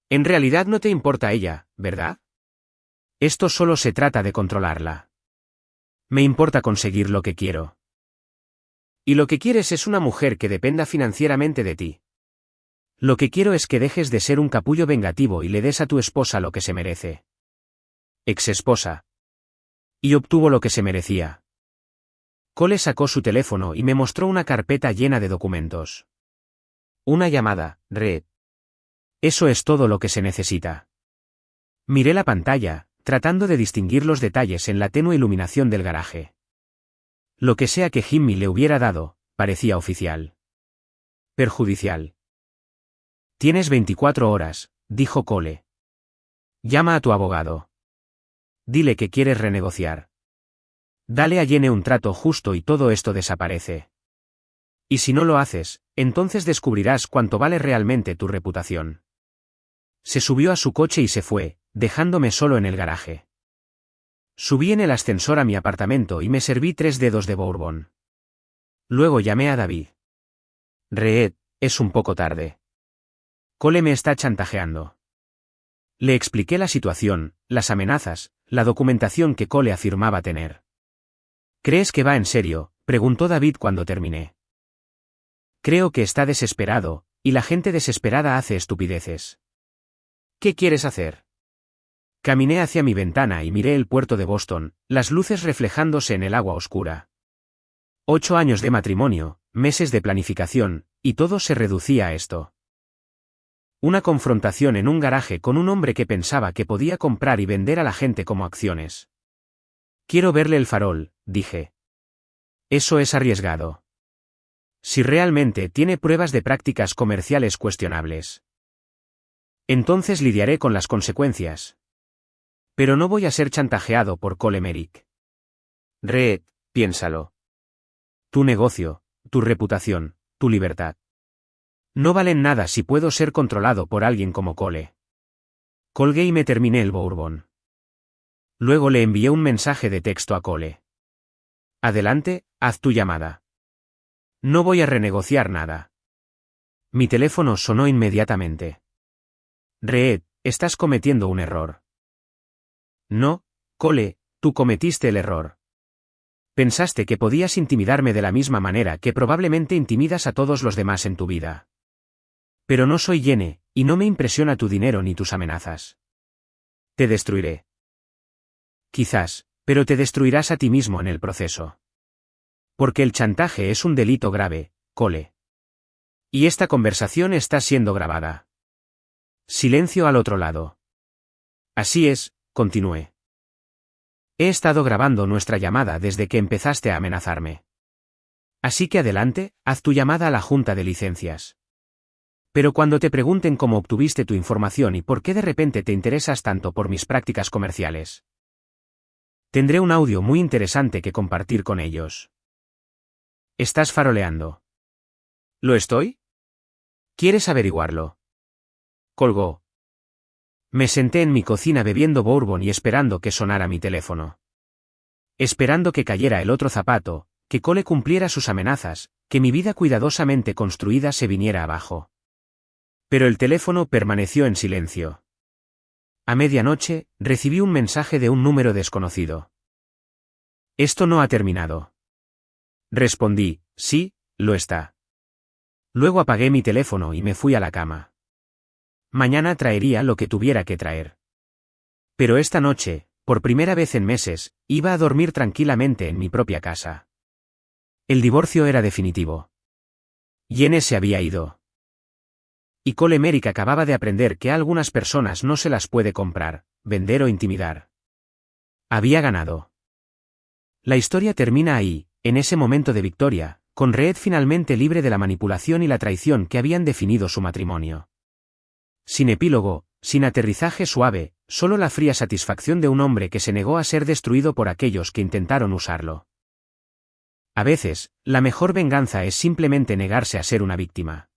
En realidad no te importa ella, ¿verdad? Esto solo se trata de controlarla. Me importa conseguir lo que quiero. Y lo que quieres es una mujer que dependa financieramente de ti. Lo que quiero es que dejes de ser un capullo vengativo y le des a tu esposa lo que se merece. Ex-esposa. Y obtuvo lo que se merecía. Cole sacó su teléfono y me mostró una carpeta llena de documentos. Una llamada, Red. Eso es todo lo que se necesita. Miré la pantalla, tratando de distinguir los detalles en la tenue iluminación del garaje. Lo que sea que Jimmy le hubiera dado, parecía oficial. Perjudicial. Tienes 24 horas, dijo Cole. Llama a tu abogado. Dile que quieres renegociar. Dale a Jenny un trato justo y todo esto desaparece. Y si no lo haces, entonces descubrirás cuánto vale realmente tu reputación. Se subió a su coche y se fue, dejándome solo en el garaje. Subí en el ascensor a mi apartamento y me serví 3 dedos de bourbon. Luego llamé a David. Reed, es un poco tarde. Cole me está chantajeando. Le expliqué la situación, las amenazas, la documentación que Cole afirmaba tener. ¿Crees que va en serio?, preguntó David cuando terminé. Creo que está desesperado, y la gente desesperada hace estupideces. ¿Qué quieres hacer? Caminé hacia mi ventana y miré el puerto de Boston, las luces reflejándose en el agua oscura. 8 años de matrimonio, meses de planificación, y todo se reducía a esto. Una confrontación en un garaje con un hombre que pensaba que podía comprar y vender a la gente como acciones. Quiero verle el farol, dije. Eso es arriesgado. Si realmente tiene pruebas de prácticas comerciales cuestionables. Entonces lidiaré con las consecuencias. Pero no voy a ser chantajeado por Cole Merrick. Reed, piénsalo. Tu negocio, tu reputación, tu libertad. No valen nada si puedo ser controlado por alguien como Cole. Colgué y me terminé el bourbon. Luego le envié un mensaje de texto a Cole. Adelante, haz tu llamada. No voy a renegociar nada. Mi teléfono sonó inmediatamente. Reed, estás cometiendo un error. No, Cole, tú cometiste el error. Pensaste que podías intimidarme de la misma manera que probablemente intimidas a todos los demás en tu vida. Pero no soy Jenny, y no me impresiona tu dinero ni tus amenazas. Te destruiré. Quizás, pero te destruirás a ti mismo en el proceso. Porque el chantaje es un delito grave, Cole. Y esta conversación está siendo grabada. Silencio al otro lado. Así es, continué. He estado grabando nuestra llamada desde que empezaste a amenazarme. Así que adelante, haz tu llamada a la Junta de Licencias. Pero cuando te pregunten cómo obtuviste tu información y por qué de repente te interesas tanto por mis prácticas comerciales, tendré un audio muy interesante que compartir con ellos. Estás faroleando. ¿Lo estoy? ¿Quieres averiguarlo? Colgó. Me senté en mi cocina bebiendo bourbon y esperando que sonara mi teléfono. Esperando que cayera el otro zapato, que Cole cumpliera sus amenazas, que mi vida cuidadosamente construida se viniera abajo. Pero el teléfono permaneció en silencio. A medianoche, recibí un mensaje de un número desconocido. Esto no ha terminado. Respondí, sí, lo está. Luego apagué mi teléfono y me fui a la cama. Mañana traería lo que tuviera que traer. Pero esta noche, por primera vez en meses, iba a dormir tranquilamente en mi propia casa. El divorcio era definitivo. Jenny se había ido. Y Cole Merrick acababa de aprender que a algunas personas no se las puede comprar, vender o intimidar. Había ganado. La historia termina ahí, en ese momento de victoria, con Reed finalmente libre de la manipulación y la traición que habían definido su matrimonio. Sin epílogo, sin aterrizaje suave, solo la fría satisfacción de un hombre que se negó a ser destruido por aquellos que intentaron usarlo. A veces, la mejor venganza es simplemente negarse a ser una víctima.